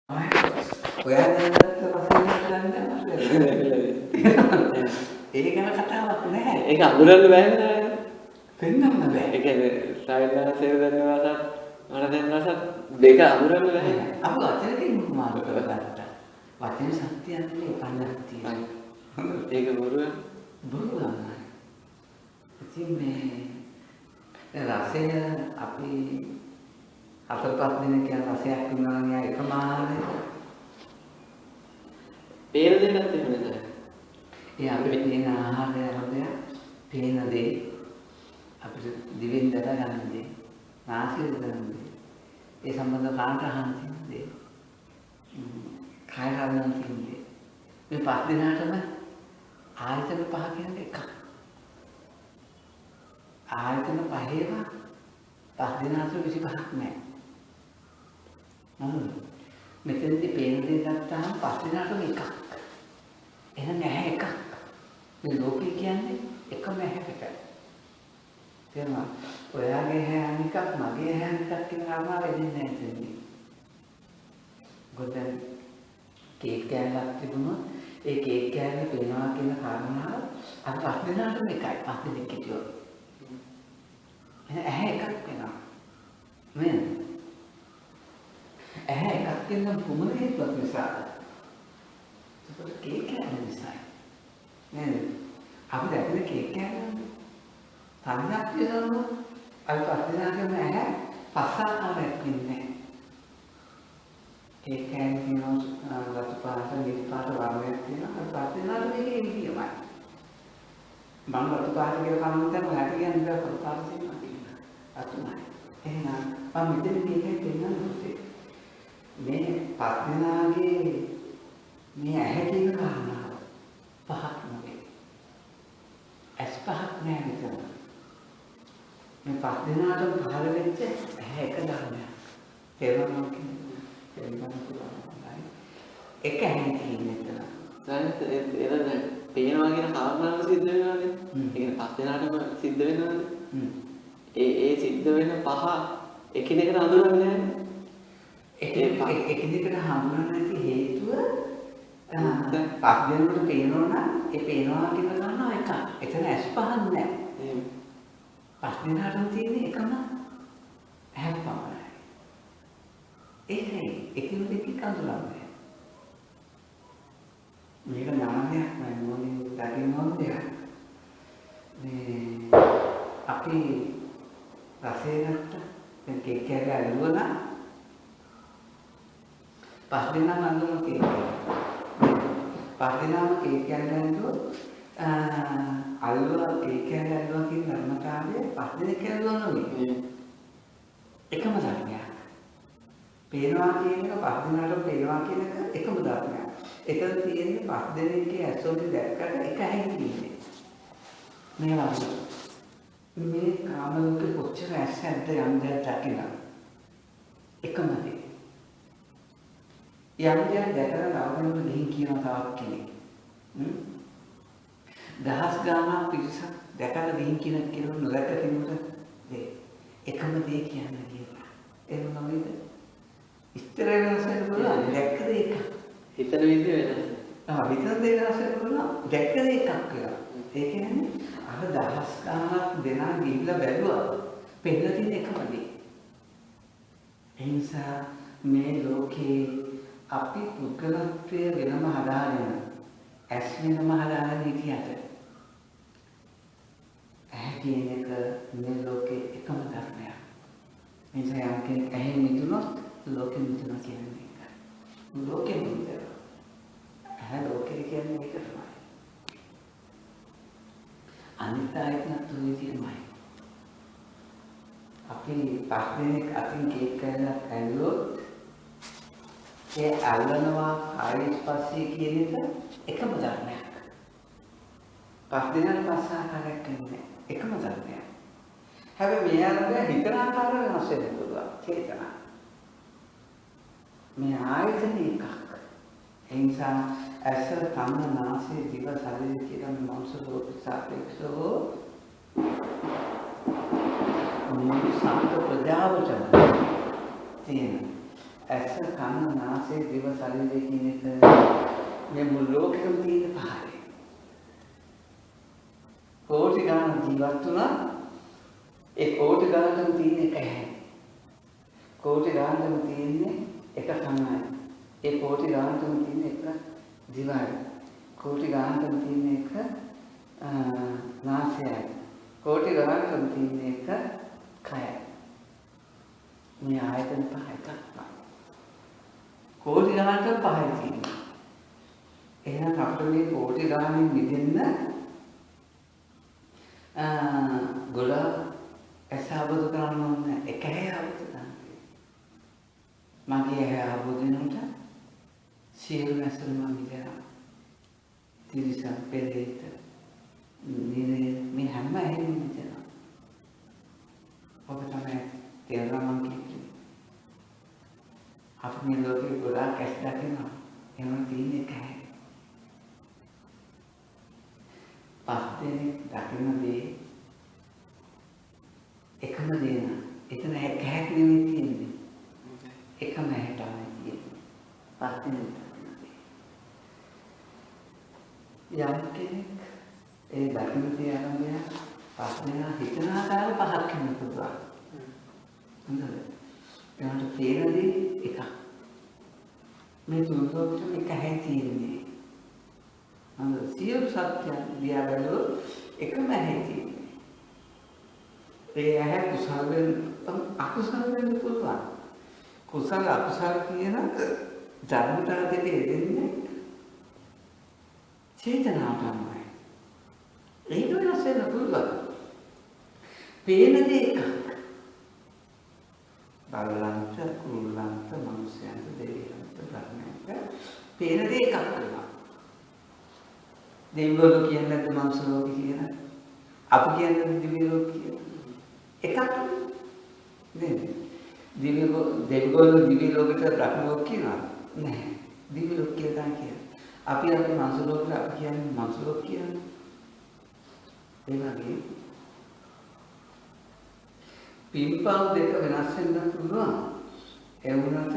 ඔයා දැනගත්ත වශයෙන් ගන්න ඒක ගැන කතාවක් නැහැ. ඒක අඳුරන්න බෑනේ නේද? පෙන්නන්න බෑ. ඒ කියන්නේ සායනාසේව දන්නවසත් මට දැන්නවසත් දෙක අඳුරන්න බෑ. අපි වචනකින් මාරු කරගත්තා. වචන සත්‍යයන්නේ පන්නක් තියෙනවා. ඒක බොරුව. බොරුව නෑ. ඉතින් මේ රසය අපි අතපත් දින කියන රසයක් තියනවා නේ එකම ආහාරය. පේන දෙයක් තියෙනවා. ඒ අපිට තියෙන ආහාරය හොඳයි. පේන දේ අපිට දිවෙන් දැක ගන්න දේ, නාසයෙන් දැනෙන දේ. ඒ සම්බන්ධ කාට අහන්න තියෙන දේ. කය හරන්න තියෙන දේ. මේ පස් දිනකටම ආයතන පහ කියන්නේ එකක්. ආයතන පහේම පස් දිනකට 25ක් නැහැ. මෙතෙන්දී පේන දේ ගත්තාම පස් දිනකටම එකක්. එහෙනම් නැහැ එකක්. මේ ලෝකේ කියන්නේ එකම හැකට. තේරුණා? ඔයාගේ හැම එකක් මගේ හැම එකක් කියන කාරණාව වෙන්නේ නැහැ එතනදී. ගොඩක් කේක් කෑල්ලක් තිබුණොත් ඒ කේක් කෑල්ල පේනවා කියන කාරණාව අර පස් දිනකටම එකයි. පස් දිනක් හිටියොත්. ඇහැ එකක් වෙනවා. නේද? ඇහැ එකක් කියන කුමන හේතුවක් නිසාද? ඒක කේක් කෑල්ල නිසා. නේද? අපි දැක්කේ කේක් කෑල්ල. තනියක් කියනවා අර පස් දිනකටම ඇහැ පස් ආකාරයක් ඉන්නේ. කේක් කෑල්ල කියනවා රතු පාට, නිල් පාට වර්ණයක් තියෙනවා. අර පස් දිනකට මේකේ ඉතියමයි. මම රතු පාට කියලා කලින් ඔයාට කියන්නේ රතු පාට තියෙනවා කියලා. අතුමයි. එහෙනම් මම මෙතන මේකේ දෙන්නම් මේ පස් දිනාගේ මේ ඇහැ කියන කාරණාව පහක් නෙවෙයි. ඇස් පහක් නෑ මෙතන. මේ පස් දිනාට පහළ වෙච්ච ඇහැ එක ධර්මයක්. තේරුණා කියන්නේ තේරුණා පුළුවන්. එක ඇහැ තියෙන මෙතන. දැන් එතන පේනවා කියන කාරණාව සිද්ධ වෙනවානේ. ඒ කියන්නේ පස් දිනාටම සිද්ධ වෙනවානේ. ඒ සිද්ධ වෙන පහ එකිනෙකට අඳුරන්නේ නැහැ. එකිනෙකට හඳුනන නැති හේතුව පස් දිනකට පේනවා නම් ඒ පේනවා කියන කාරණාව එකක්. එතන ඇස් පහක් නැහැ. පස් දිනකට තියෙන එකම ඇහැ පමණයි. ඒකයි එකිනෙක අඳුරන්නේ. මේක ඥානයක් නෑ මොනින් දකින්න ඕනේ. මේ අපි රසය ගත්ත දැන් කේක් කෑල්ල අල්ලුවා පස් දිනක් අඳුන කේක් පස් දිනක් කේක් කෑල්ල අල්ලුවා අල්ලුවා කේක් කෑල්ල අල්ලුවා කියන ධර්මතාවය පස් දිනක් කෑල්ලුවා නෙවෙයි. එකම ධර්මයක්. පේනවා කියන එක පස් දිනකට පේනවා කියන එක එකම ධර්මයක්. එතන තියෙන්නේ පස් දිනකේ ඇසෝටි දැක්කට එක හැංගින්නේ. මේ වගේ මේ කාම ලෝකෙ කොච්චර ඇස්සක්ද යම් දෙයක් දකින්න එකම දේ. යම් දෙයක් දැකලා ලව්වනට ගිහින් කියන තාක් කෙනෙක්. දහස් ගාණක් පිරිසක් දැකලා ගිහින් කියන කෙනෙක් නොදැක කෙනෙකුට දේ එකම දේ කියන්නේ කියලා. ඒක මොනවද? ඉස්තර වෙනස් වෙන්න පුළුවන් දැක්ක දේ එකක්. හිතන විදිහ වෙනස්. විතර දේ වෙනස් වෙන්න පුළුවන් දැක්ක දේ එකක් කියලා. ඒ කියන්නේ අර දහස් ගාණක් දෙනා ගිහිල්ලා බැලුවා පෙන්නලා තියෙන එකම දේ. ඒ නිසා මේ ලෝකේ අපි පුද්ගලත්වය වෙනම හදාගෙන ඇස් වෙනම හදාගෙන හිටියට ඇහැ කියන එක මේ ලෝකේ එකම ධර්මයක්. ඒ නිසා යම් කෙනෙක් ඇහෙන් මිදුනොත් ලෝකෙ මිදුණා කියන්නේ ඒකයි. ලෝකෙ මිදුණා. ඇහැ ලෝකෙ කියන්නේ ඒක තමයි. අනිත් ආයතන තුනේ තියෙනමයි. අපි පස් දිනක් අතින් කේක් කෑල්ලක් ඇල්ලුවොත් ඒ අල්ලනවා කාය ස්පර්ශය කියන එක එකම ධර්මයක්. පස් දිනක් පස් ආකාරයක් කියන්නේ එකම ධර්මයක්. හැබැයි මේ අරගෙන හිතන ආකාරය වෙනස් වෙන්න පුළුවන්. චේතනා. මේ ආයතන එකක්. ඒ නිසා ඇස, කන, නාසය, දිව, ශරීරය කියන මේ මාංශ රෝග සාපේක්ෂව මේ සාන්ත ප්‍රජාවචන තියෙන ඇස, කන, නාසය, දිව, ශරීරය කියන එක මේ මුළු ලෝකෙම තියෙන පහරේ. කෝටි ගණන් ජීවත් වුණා ඒ කෝටි ගණන්ම තියෙන එක ඇහැ. කෝටි ගණන්ම තියෙන්නේ එක කනයි. ඒ කෝටි ගණන්ම තියෙන එක දිවයි. කෝටි ගණන්ම තියෙන එක නාසයයි. කෝටි ගණන්ම තියෙන එක කයයි. මේ ආයතන පහ එකක් තමයි. කෝටි ගණන්ට පහයි තියෙනවා. එහෙනම් අපිට මේ කෝටි ගණන් මිදෙන්න ගොඩාක් ඇසාවද කරන්න ඕනේ. එක හැයවද ගන්න. මගේ හැයවද වෙනකොට සියලු නැසල මම මිදෙනවා. තිරිසන් පෙරේත මේ හැම ඇහෙම මිදෙනවා. ඔබ තමයි තේරුම් ගන්න. අපි මේ ලෝකේ ගොඩාක් ඇස් දකිනවා. එහෙම තියෙන එක ඇහැ. පස් දෙනෙක් දකින දේ එකම දේ නා. එතන ඇහැක් නෙමෙයි තියෙන්නේ. එකම ඇහැ තමයි තියෙන්නේ. පස් දෙනෙක් දකින දේ. යම් කෙනෙක් ඒ දකින දේ අරගෙන පස් දෙනා හිතන ආකාර පහක් වෙන්න පුළුවන්. හොඳද? එයාට තේරෙන දේ එකක්. මේ තුන්ලෝකෙම එක ඇහැ තියෙන්නේ. සියලු සත්‍යයන් දිහා බැලුවොත් එකම ඇහැ තියෙන්නේ. ඒ ඇහැ කුසල වෙන අකුසල වෙන්න පුළුවන්. කුසල අකුසල කියන ධර්මතා දෙක එන්නේ චේතනාවමයි. ඒක වෙනස් වෙන්න පුළුවන්. පේන දේ එකක්. බලලන්ත, කුරුල්ලන්ත, මනුස්සයන්ට, දෙවියන්ට, බ්‍රහ්මයන්ට පේන දේ එකක් වෙනවා. දෙවියෝ කියන්නේ නැද්ද මනුස්ස ලෝකේ කියන? අපි කියන්නේ දිව්‍ය ලෝක කියන. එකක් නේද? දෙවියෝ දිව්‍ය ලෝකෙට බ්‍රහ්ම ලෝක කියනවා. නැහැ. දිව්‍ය ලෝක කියලා කියන්නේ. අපි මනුස්ස ලෝකෙට අපි කියන්නේ මනුස්ස ලෝක කියන්නේ. ඒ වගේ පින්පව් දෙක වෙනස් වෙන්න පුළුවන්. ඒ වුණාට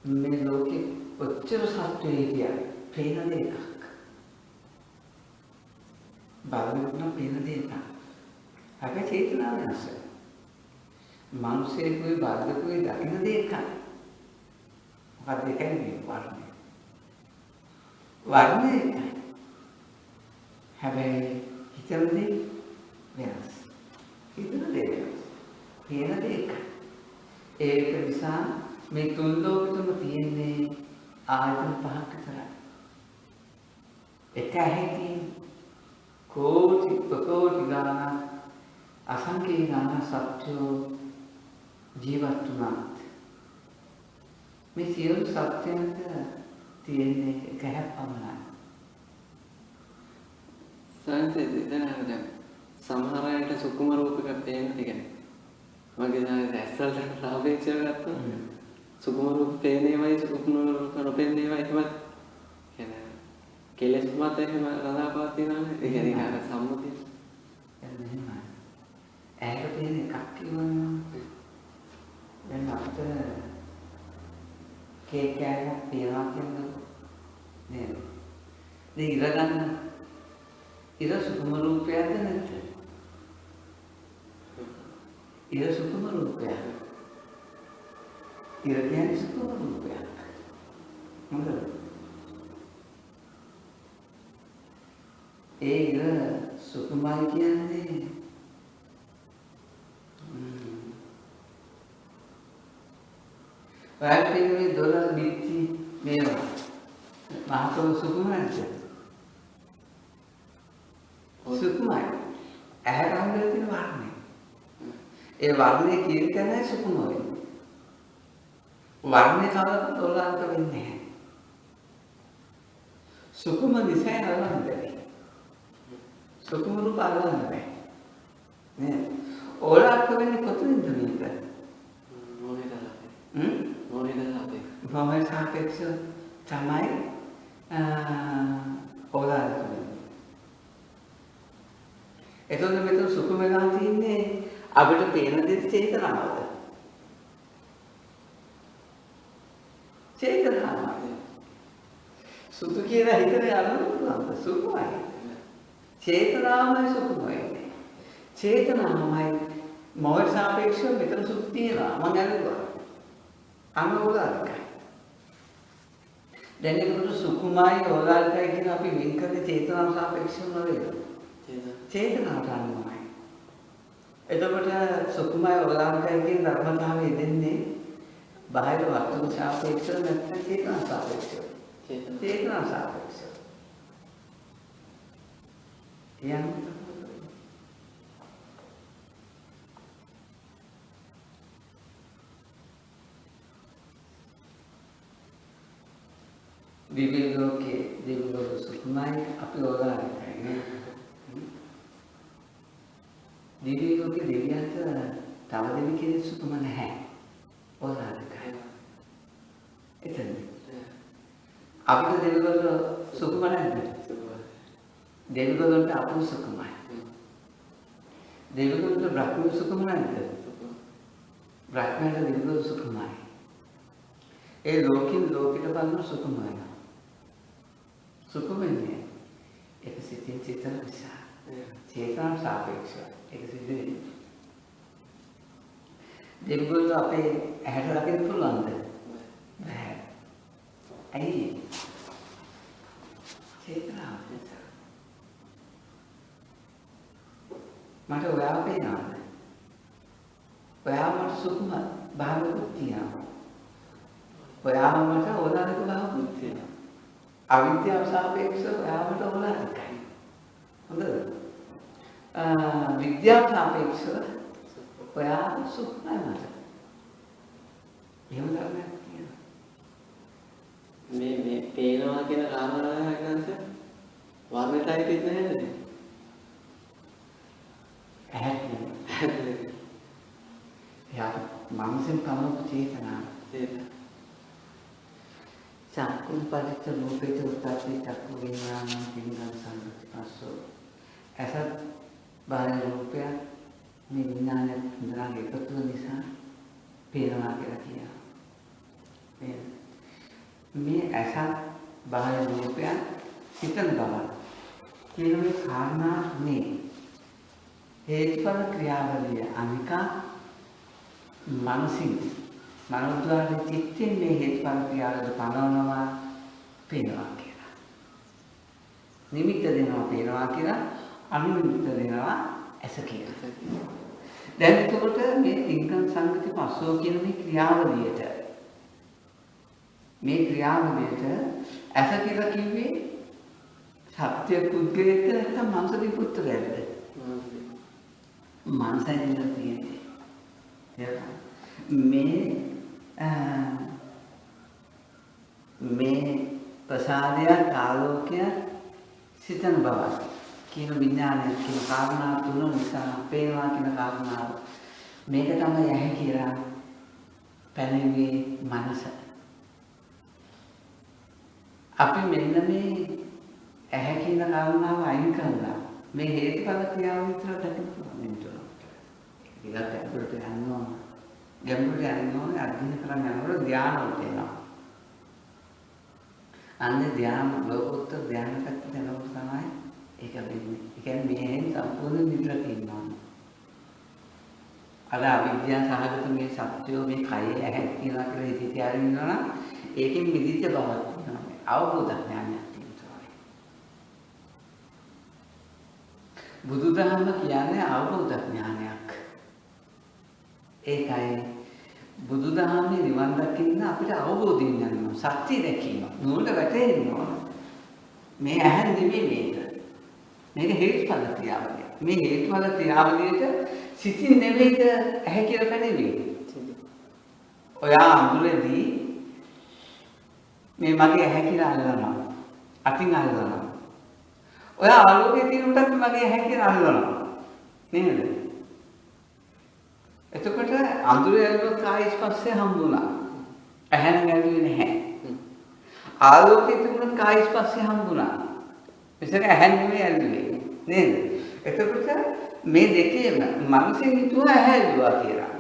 මේ ලෝකෙ ඔච්චර සත්‍යය කියන්නේ පේන දේ එකක්. බලන්න පේන දේ එකක්. අපේ චේතනාව වෙනස්. මනුස්සයෙකුයි බාධකුයි දකින්න දේ එකක්. මොකද ඒකනේ වර්ණය. වර්ණය එකයි. හැබැයි හිතන දේ වෙනස්. හිතන දේ වෙනස්. පේන දේ එකයි. ඒක නිසා මේ තුන් ලෝකෙම තියෙන්නේ ආයතන පහක් විතරයි. එක ඇහි තියෙන කෝටි ප්‍රකෝටි ගණන් අසංඛ්‍ය ගණන් සත්‍යෝ ජීවත් වුණාත් මේ සියලු සත්‍යයන්ට තියෙන්නේ එක ඇහක් පමණයි. දැන් සමහර අයට සුකුම රූපක පේන කියන්නේ මගේ දැස්සල්ට සාපේක්ෂව ගත්තොත් සුකුම රූප පේනේමයි සුකුම රූප නොපෙන්නේමයි එහෙම කියන්නේ කෙලෙස් මත එහෙම රඳාපවත් තියෙනවානේ. ඒ කියන්නේ අර සම්මුතිය. එහෙනම් ඇයට පේන එකක් කියනවා. දැන් අපිට කේක් එකක් තියනවා කියන්නේ නේද? මේ ඉර ගන්න ඉර සුකුම රූපයක්ද නැද්ද? ඉර සුකුම රූපයක්. ඉර කියන්නේ සුකුම රූපයක්. මොකද? ඒ ඉර සුකුමයි කියන්නේ වැටෙන්නේ දොරල් බිත්ති මේවා. මහතෝ සුකුමයි. සුකුමයි. ඇහැ රංගල තියෙන වර්ණය. ඒ වර්ණය කියන කෙනා සුකුම වෙන්නේ. වර්ණේ කාලක තොලන්ත වෙන්නේ නැහැ. සුකුම නිසා අරන් බැරි. සුකුම රූප අරන් බැරි. නේ. ඕලාක් වෙන්නේ කොතනින්ද මේක? මොහේ සාපේක්ෂ තමයි ඕලාක් වෙන්නේ. එතකොට මෙතන සුකුම වෙලා තින්නේ අපිට පේන දේ චේතනාවද? චේතනාවයි. සුදු කියලා හිතන යනවා සුකුමයි. චේතනාවයි සුකුමයි. චේතනාවයි මොහොත සාපේක්ෂව මෙතන සුදු තියෙනවා. මම ඇල්ලුවා. අනුෝදායකයි. දැන් ඒකට සුකුමයි ඕදායකයි කියන අපි වෙන් කරේ චේතනාව සාපේක්ෂව නෙවෙයි. චේතනාවට අනුවයි. එතකොට සුකුමයි ඕදායකයි කියන ධර්මතාවය දෙන්නේ බාහිර වස්තු සාපේක්ෂව නැත්නම් චේතනා සාපේක්ෂව. චේතනා සාපේක්ෂව. දිව්‍ය ලෝකයේ දිව්‍ය ලෝක සුකුමයි අපි ඕදායකයි නේ. දිව්‍ය ලෝකයේ දෙවියන්ට තව දෙවි කෙනෙක් සුකුම නැහැ. ඕදායකයි. එතන අපිට දෙවිවරු සුකුම නැද්ද? දෙවිවරුන්ට අපු සුකුමයි. දෙවිවරුන්ට බ්‍රහ්ම සුකුම නැද්ද? බ්‍රහ්මයට දෙවිවරු සුකුමයි. ඒ ලෝකෙට බලන සුකුමයි. සුකුමන්නේ ඒක සිතින් චේතන නිසා. චේතන සාපේක්ෂයි. ඒක සිද්ධ වෙන්නේ. දෙවිවරු අපේ ඇහැට දකින්න පුළුවන්ද? බෑ. ඇයි? චේතනාව නිසා. මට ඔයාව පේනවද? ඔයාව මට සුකුම භාවකුත් තියෙනවා. ඔයාව මට ඕලාරික භාවකුත් තියෙනවා. අවිද්‍යාව සාපේක්ෂව ඔයාව මට ඕලාරිකයි. හොඳද? විද්‍යාව සාපේක්ෂව ඔයාව සුකුමයි මට. එහෙම ධර්මයක් තියෙනවා. මේ පේනවා කියන කාරණාව ගන්නත් වර්ණයට අයිති නැහැ නේද? එයා මනසෙන් පමණ චේතනාව. චක්කුම් පරිච්ඡ රූපේත උත්පත්ති චක්කු විඥානං කිංගං සංපස්සෝ. අසත් බාහිර රූපය මේ විඥානය හඳුනාගෙන එකතු නිසා පේනවා කියලා කියනවා. මේ අසත් බාහිර රූපය හිතන බව කියන මේ කාරණා මේ හේතුඵල ක්‍රියාවලිය අනික මානසික මනෝද්වාර චිත්තෙන් මේ හේතුඵල ක්‍රියාවලිය පනවනවා පේනවා කියලා. නිමිත්ත දෙනවා පේනවා කියලා අනුනිමිත්ත දෙනවා ඇස කියලා. දැන් එතකොට මේ තිංගං සංගති පස්සෝ කියන මේ ක්‍රියාවලියට ඇස කියලා කිව්වේ සත්‍ය පුද්ගලයෙක් නැත්නම් මානසික පුත්‍රයෙක්ද? මනසයි නේද තියෙන්නේ. මේ ප්‍රසාදය ආලෝකය සිතන බව කියන විඥානය කියන කාරණා තුන නිසා පේනවා කියන කාරණාව මේක තමයි ඇහැ කියලා පැනෙන්නේ මනස. අපි මෙන්න මේ ඇහැ කියන කාරණාව අයින් කරලා මේ හේතුඵල ක්‍රියාව විතර දකින්න පුළුවන්. ඊළඟට අපිට යනවා ගැඹුරට යනවා අධ්‍යයනය කරන්න යනකොට ධානයට එනවා. අන්නේ ධාන ලෝකෝත්තර ධාන පැත්තට යනකොට තමයි ඒක වෙන්නේ. ඒ කියන්නේ මේෙන් සම්පූර්ණ නිදලා තියෙනවා. අර අවිද්‍යාව සහගත මේ සත්‍යෝ මේ කය ඇහැ කියලා හිතේ තියාගෙන ඉන්නවා නම් ඒකෙන් මිදිච්ච බවක් තියෙනවා. අවබෝධ ඥානයක් තියෙනවා. බුදුදහම කියන්නේ අවබෝධ ඥානයක්. ඒකයි බුදුදහමේ නිවන් දකින්න අපිට අවබෝධයෙන් යනවා. සත්‍ය දැකීම. නුවණ වැටෙනවා. මේ ඇහැ නෙමෙයි මේක. මේක හේතුඵල ක්‍රියාවලිය. මේ හේතුඵල ක්‍රියාවලියට සිතින් නෙමෙයිද ඇහැ කියලා පැනෙන්නේ. ඔයා අඳුරේදී මේ මගේ ඇහැ කියලා අල්ලනවා. අතින් අල්ලනවා. ඔයා ආලෝකයේ තියෙනුටත් මගේ ඇහැ කියලා අල්ලනවා. නේද? එතකොට අඳුරේ ඇල්ලුවත් කාය ස්පර්ශය හම්බුණා. ඇහැෙන් ඇල්ලුවේ නැහැ. ආලෝකයේ තිබුණත් කාය ස්පර්ශය හම්බුණා. විසක ඇහැෙන් නෙමෙයි ඇල්ලුවේ. නේද? එතකොට මේ දෙකේම මනසෙන් හිතුවා ඇහැ ඇල්ලුවා කියලා.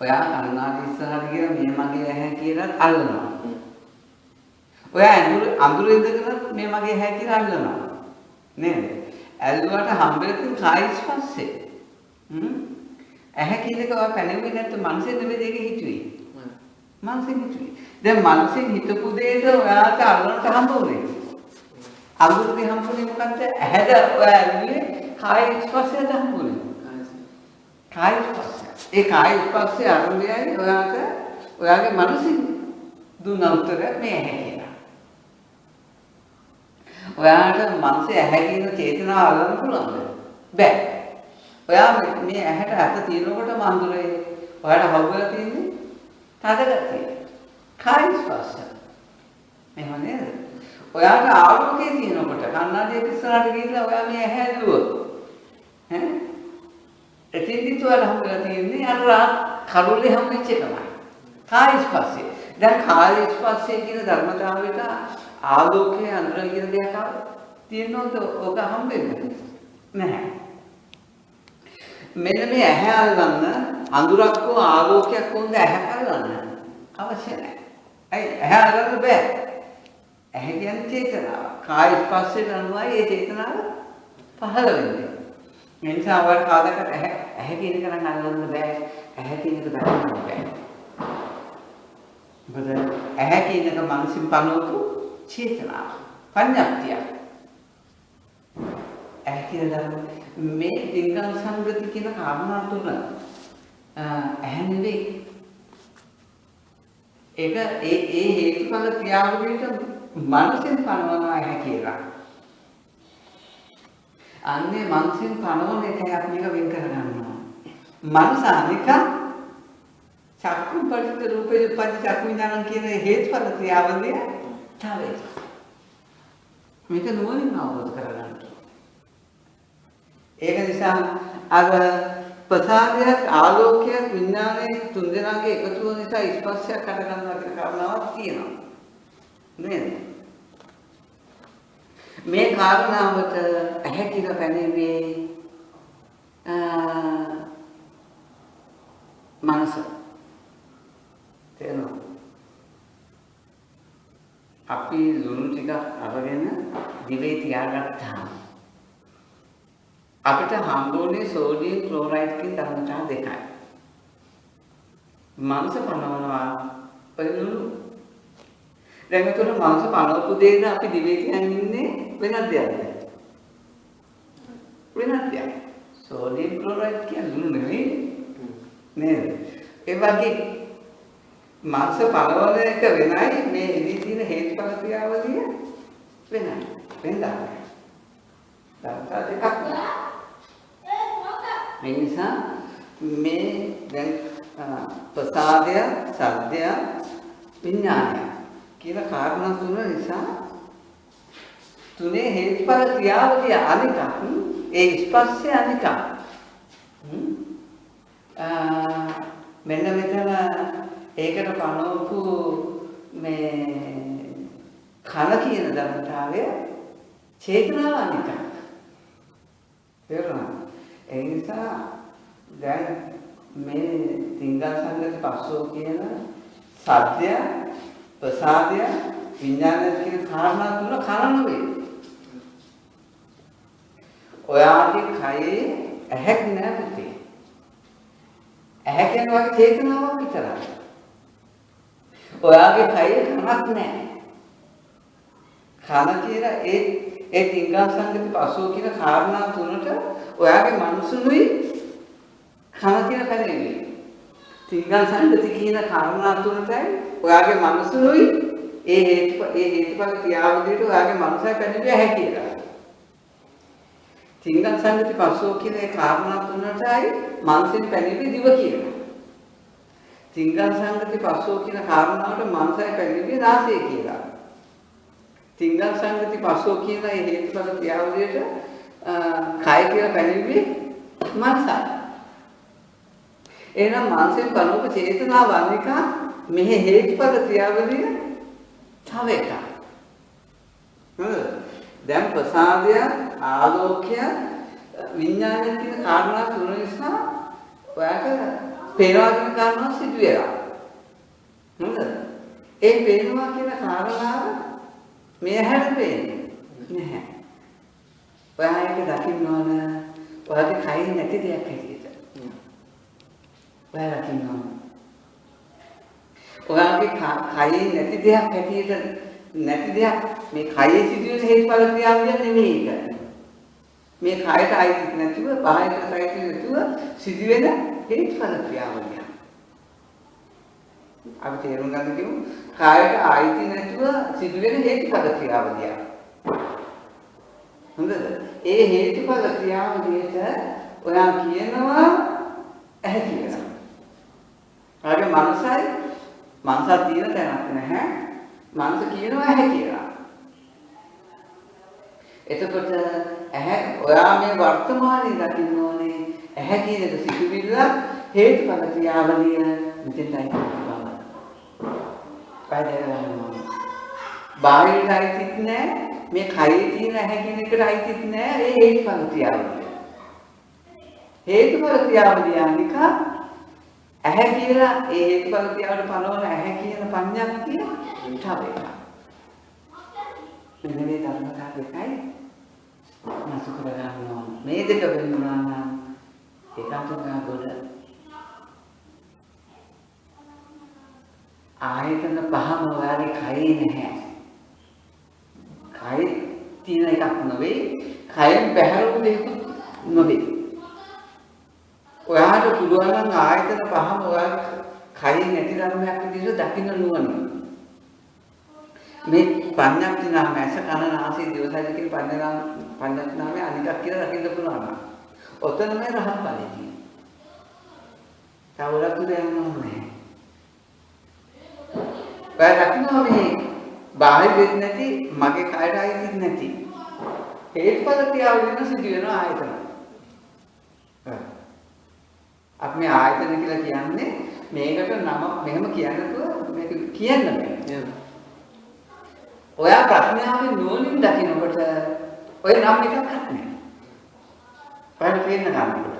ඔයා කන්නාඩි ඉස්සරහට ගිහලා මේ මගේ ඇහැ කියලා අල්ලනවා. ඔයා අඳුර ඉඳගෙන මේ මගේ ඇහැ කියලා අල්ලනවා. නේද? ඇල්ලුවට හම්බෙලා තියෙන කාය ස්පර්ශය. ඇහැ කියන එක ඔයා පැනෙන්නේ නැත්නම් මනසේ නෙවෙයි ඒක හිතුවේ. මනසේ හිතුවේ. දැන් මනසේ හිතපු දෙයට ඔයාට අල්ලන්නට හම්බුනේ. අඳුරේ හම්බුනේ මොකද්ද? ඇහැද ඔයා ඇල්ලුවේ කාය ස්පර්ශයට හම්බුනේ. කාය ස්පර්ශය. ඒ කාය ස්පර්ශය අරඹයයි ඔයාට ඔයාගේ මනසින් දුන්න උත්තර මේ ඇහැ කියලා. ඔයාට මනසේ ඇහැ කියන චේතනාව අල්ලන්න පුළුවන්ද? බැහැ. ඔයා මේ ඇහැට අත තියනකොට මන්දුරේ ඔයාට හවුවලා තියෙන්නේ තදගතිය. කාය ස්පර්ශය. එහෙම නේද? ඔයාට ආලෝකයේ තියෙනකොට කන්නාඩියේ ඉස්සරහට ගිහිල්ලා ඔයා මේ ඇහැ ඇල්ලුවොත් ඈ එතින්දිත් ඔයාලා හම්බෙලා තියෙන්නේ අර කරුලේ හම්බෙච්ච එකමයි. කාය ස්පර්ශය. දැන් කාය ස්පර්ශය කියන ධර්මතාවයට ආලෝකයේ අඳුර කියන දෙයක් තියෙනවද? ඔක හම්බෙන්නේ නැහැ. මෙන්න මේ ඇහැ අල්ලන්න අඳුරක් හෝ ආලෝකයක් හොඳ ඇහැ අල්ලන්න අවශ්‍ය නැහැ. ඇහැ අල්ලන්න බෑ. ඇහැ කියන්නේ චේතනාව. කාය ස්පර්ශයට අනුවයි ඒ චේතනාව පහළ වෙන්නේ. ඒ නිසා ඔයාලා කාදකට ඇහැ කියන එක නම් අල්ලන්න බෑ. ඇහැ කියන එක දකින්න බෑ. මොකද ඇහැ කියන එක මනසින් පනවපු චේතනාව. පඤ්ඤාප්තිය. ඇහැ කියන ධර්ම මේ තිංගල් සංගති කියන කාරණා තුන ඇහැ නෙවෙයි. ඒක ඒ හේතුඵල ක්‍රියාවලියට මනසෙන් පනවනවා ඇහැ කියලා. අන්නේ මනසෙන් පනවන එකයි අපි මේක වෙන් කරගන්නවා. මනස අනික චක්කු පරිච්ඡ රූපේ උපදි චක්කු විඥාන කියන හේතුඵල ක්‍රියාවලිය තව එකක්. මේක නුවණින් අවබෝධ කරගන්න. ඒක නිසා අර ප්‍රසාදයක් ආලෝකයක් විඥානයේ තුන්දෙනාගේ එකතුව නිසා ස්පර්ශයක් හට ගන්නවා කියන කාරණාවක් තියෙනවා. නේද? මේ කාරණාවට ඇහැ කියලා පැනෙන්නේ මනස. තේරෙනවද? අපි ලුණු ටිකක් අරගෙන දිවේ තියාගත්තාම අපිට හම්බුනේ සෝඩියම් ක්ලෝරයිඩ් කියන ධර්මතාව දෙකයි. මනස පනවනවා පෙළුණු. දැන් උතන මනස පනවපු දෙයන අපි දිවේ තියන් ඉන්නේ වෙනත් දෙයක්ද? වෙනත් දෙයක්. සෝඩියම් ක්ලෝරයිඩ් කියන්නේ ලුණු නෙවෙයි. නේද? ඒ වගේ මනස පනවන එක වෙනයි මේ ඉදී තියෙන හේතුඵල ක්‍රියාවලිය වෙනයි. වෙනදා. ධර්මතාව දෙකක්. මේ නිසා මේ දැන් ප්‍රසාදය, සද්දය, විඥානය කියලා කාරණා තුන නිසා තුනේ හේතුඵල ක්‍රියාවලිය අනිකක් ඒ ස්පර්ශය අනිකක්. මෙන්න මෙතන ඒකට පනවපු මේ කන කියන ධර්මතාවය චේතනාව අනිකක්. තේරුණාද? ඒ නිසා දැන් මේ තිංගල් සංගති පස්සෝ කියන සත්‍ය ප්‍රසාදය විඥානය කියන කාරණා තුන කන නෙවෙයි. ඔයාගේ කයේ ඇහැක් නෑ පුතේ. ඇහැ කියන්නේ වගේ චේතනාවක් විතරයි. ඔයාගේ කයේ කනක් නෑ. කන කියලා ඒ තිංගල් සංගති පස්සෝ කියන කාරණා තුනට ඔයාගේ මනසුනුයි කන කියන කනෙන්නේ. තිංගල් සංගති කියන කාරණා තුනටයි ඔයාගේ මනසුනුයි ඒ හේතුඵල ක්‍රියාවලියට ඔයාගේ මනසයි පැනෙන්නේ ඇහැ කියලා. තිංගල් සංගති පස්සෝ කියන ඒ කාරණා තුනටයි මනසෙන් පැනෙන්නේ දිව කියලා. තිංගල් සංගති පස්සෝ කියන කාරණාවට මනසයි පැනෙන්නේ නාසය කියලා. තිංගල් සංගති පස්සෝ කියන ඒ හේතුඵල ක්‍රියාවලියට කය කියලා පැනෙන්නේ මනසයි. එහෙනම් මනසෙන් පනවපු චේතනාව අනික මෙහි හේතුඵල ක්‍රියාවලිය තව එකක්. දැන් ප්‍රසාදය, ආලෝකය, විඥානය කියන කාරණා තුන නිසා ඔයාට පේනවා කියන කාරණා සිදු වෙලා. හරිද? ඒ පේනවා කියන කාරණාව මේ හැට පේන්නේ නැහැ. ඔයා ඒක දකින්න ඕන. ඔයාගේ කයින් නැති දෙයක් හැටියට. ඔයා දකින්න ඕන. ඔයාගේ කයින් නැති දෙයක් හැටියට නැති දෙයක් මේ කයේ සිදුවෙන හේතුඵල ක්‍රියාවලිය නෙමෙයි ඒක. මේ කයට අයිති නැතුව බාහිරට අයිති නැතුව සිදුවෙන හේතුඵල ක්‍රියාවලිය. අපි තේරුම් ගන්න කිව්ව කයට අයිති නැතුව සිදුවෙන හේතුඵල ක්‍රියාවලිය. හොඳද? ඒ හේතුඵල ක්‍රියාවලියට ඔයා කියනවා ඇහැ කියලා. ආගේ මනසක් තියෙන තැනක් නැහැ. මනස කියනවා ඇහැ කියලා. එතකොට ඇහැ ඔයා මේ වර්තමානයේ දකින්න ඕනේ ඇහැ කියන එක සිදුවිල්ල හේතුඵල ක්‍රියාවලිය මෙතෙන්ටයි කියනවා. කායදේ ගන්නවා. බාහිරට අයිතිත් නැහැ. මේ කයේ තියෙන ඇහැ කියන එකට අයිතිත් නැහැ. ඒ හේතුඵල ක්‍රියාවලිය. හේතුඵල ක්‍රියාවලිය අනික ඇහැ කියලා ඒ හේතුඵල ක්‍රියාවට පනවන ඇහැ කියන පඤ්ඤාක්තිය තව එකක්. මෙන්න මේ ධර්මතා දෙකයි මාසු කර ගන්න ඕන. මේ දෙක වෙනුනා නම් ඒකාන්තව ගොඩ ආයතන පහම ඔයාගේ කයේ නැහැ. කය තියෙන එකක් නෙවෙයි. කයෙන් බැහැරුණු දෙයක් නෙවෙයි. ඔයාට පුළුවන් නම් ආයතන පහම ඔයාගේ කයින් නැති ධර්මයක් විදිහට දකින්න නුවණ. මේ පඤ්ඤාක්ති නාම ඇස කන නාසය දිව ශරීර කියන පඤ්ඤාක්ති නාමය අනිකක් කියලා දකින්න පුළුවන්. ඔතන මේ රහත් ඵලෙ තියෙනවා. තවලක් දෙයක් නෑ. බාහිර මේ බාහිර වෙන්නේ නැති මගේ කයට ආයිත් නැති හේතුඵල ක්‍රියාවලිය වෙන සිදු වෙන ආයතන. අපි මේ ආයතන කියලා කියන්නේ මේකට නම මෙහෙම කියන්නකෝ මේක කියන්න බෑ. ඔයා ප්‍රඥාවෙන් නුවණින් දකිනකොට ඔය නම් එකක් නැහැ. බලන්න පේන්න ගන්නකොට.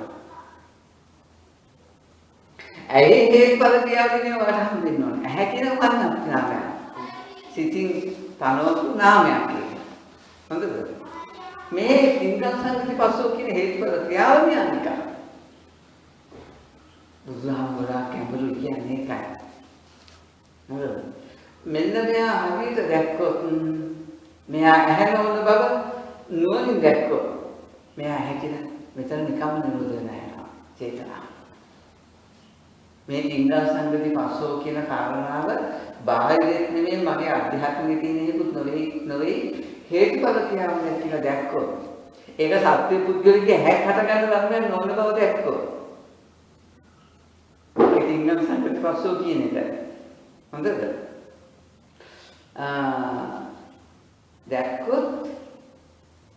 ඇයි හේතුඵල ක්‍රියාවලිය ඔයාට හම්බෙන්න ඕනේ. ඇහැ කියන උපන්නක් නාමයක්. සිතින් තනවපු නාමයක් ඒක. හොඳද? මේ ඉන්ද්‍රිය සංකල්ප පස්සෝ කියන හේතුඵල ක්‍රියාවලිය අනික. බුදුහාමුදුරුවෝ කැඹුරු කියන්නේ ඒකයි. හොඳද? මෙන්න මෙයා හරියට දැක්කොත් මෙයා ඇහැ නොවන බව නුවණින් දැක්කොත් මෙයා ඇහැ කියලා මෙතන නිකම්ම නිරෝධ වෙනවා චේතනා. මේ ඉන්ද්‍රිය සංගති පස්සෝ කියන කාරණාව බාහිරෙත් නෙමෙයි මගේ අධ්‍යාත්මික තියෙන හේතුත් නෙවෙයි හේතුඵල ක්‍රියාවලිය කියලා දැක්කොත් ඒක සත්‍ය පුද්ගලිකේ හැක් හට ගන්න ධර්මයක් නොවන බව දැක්කොත් ඒක ඉන්ද්‍රිය සංගති පස්සෝ කියන එක හොඳද? දැක්කොත්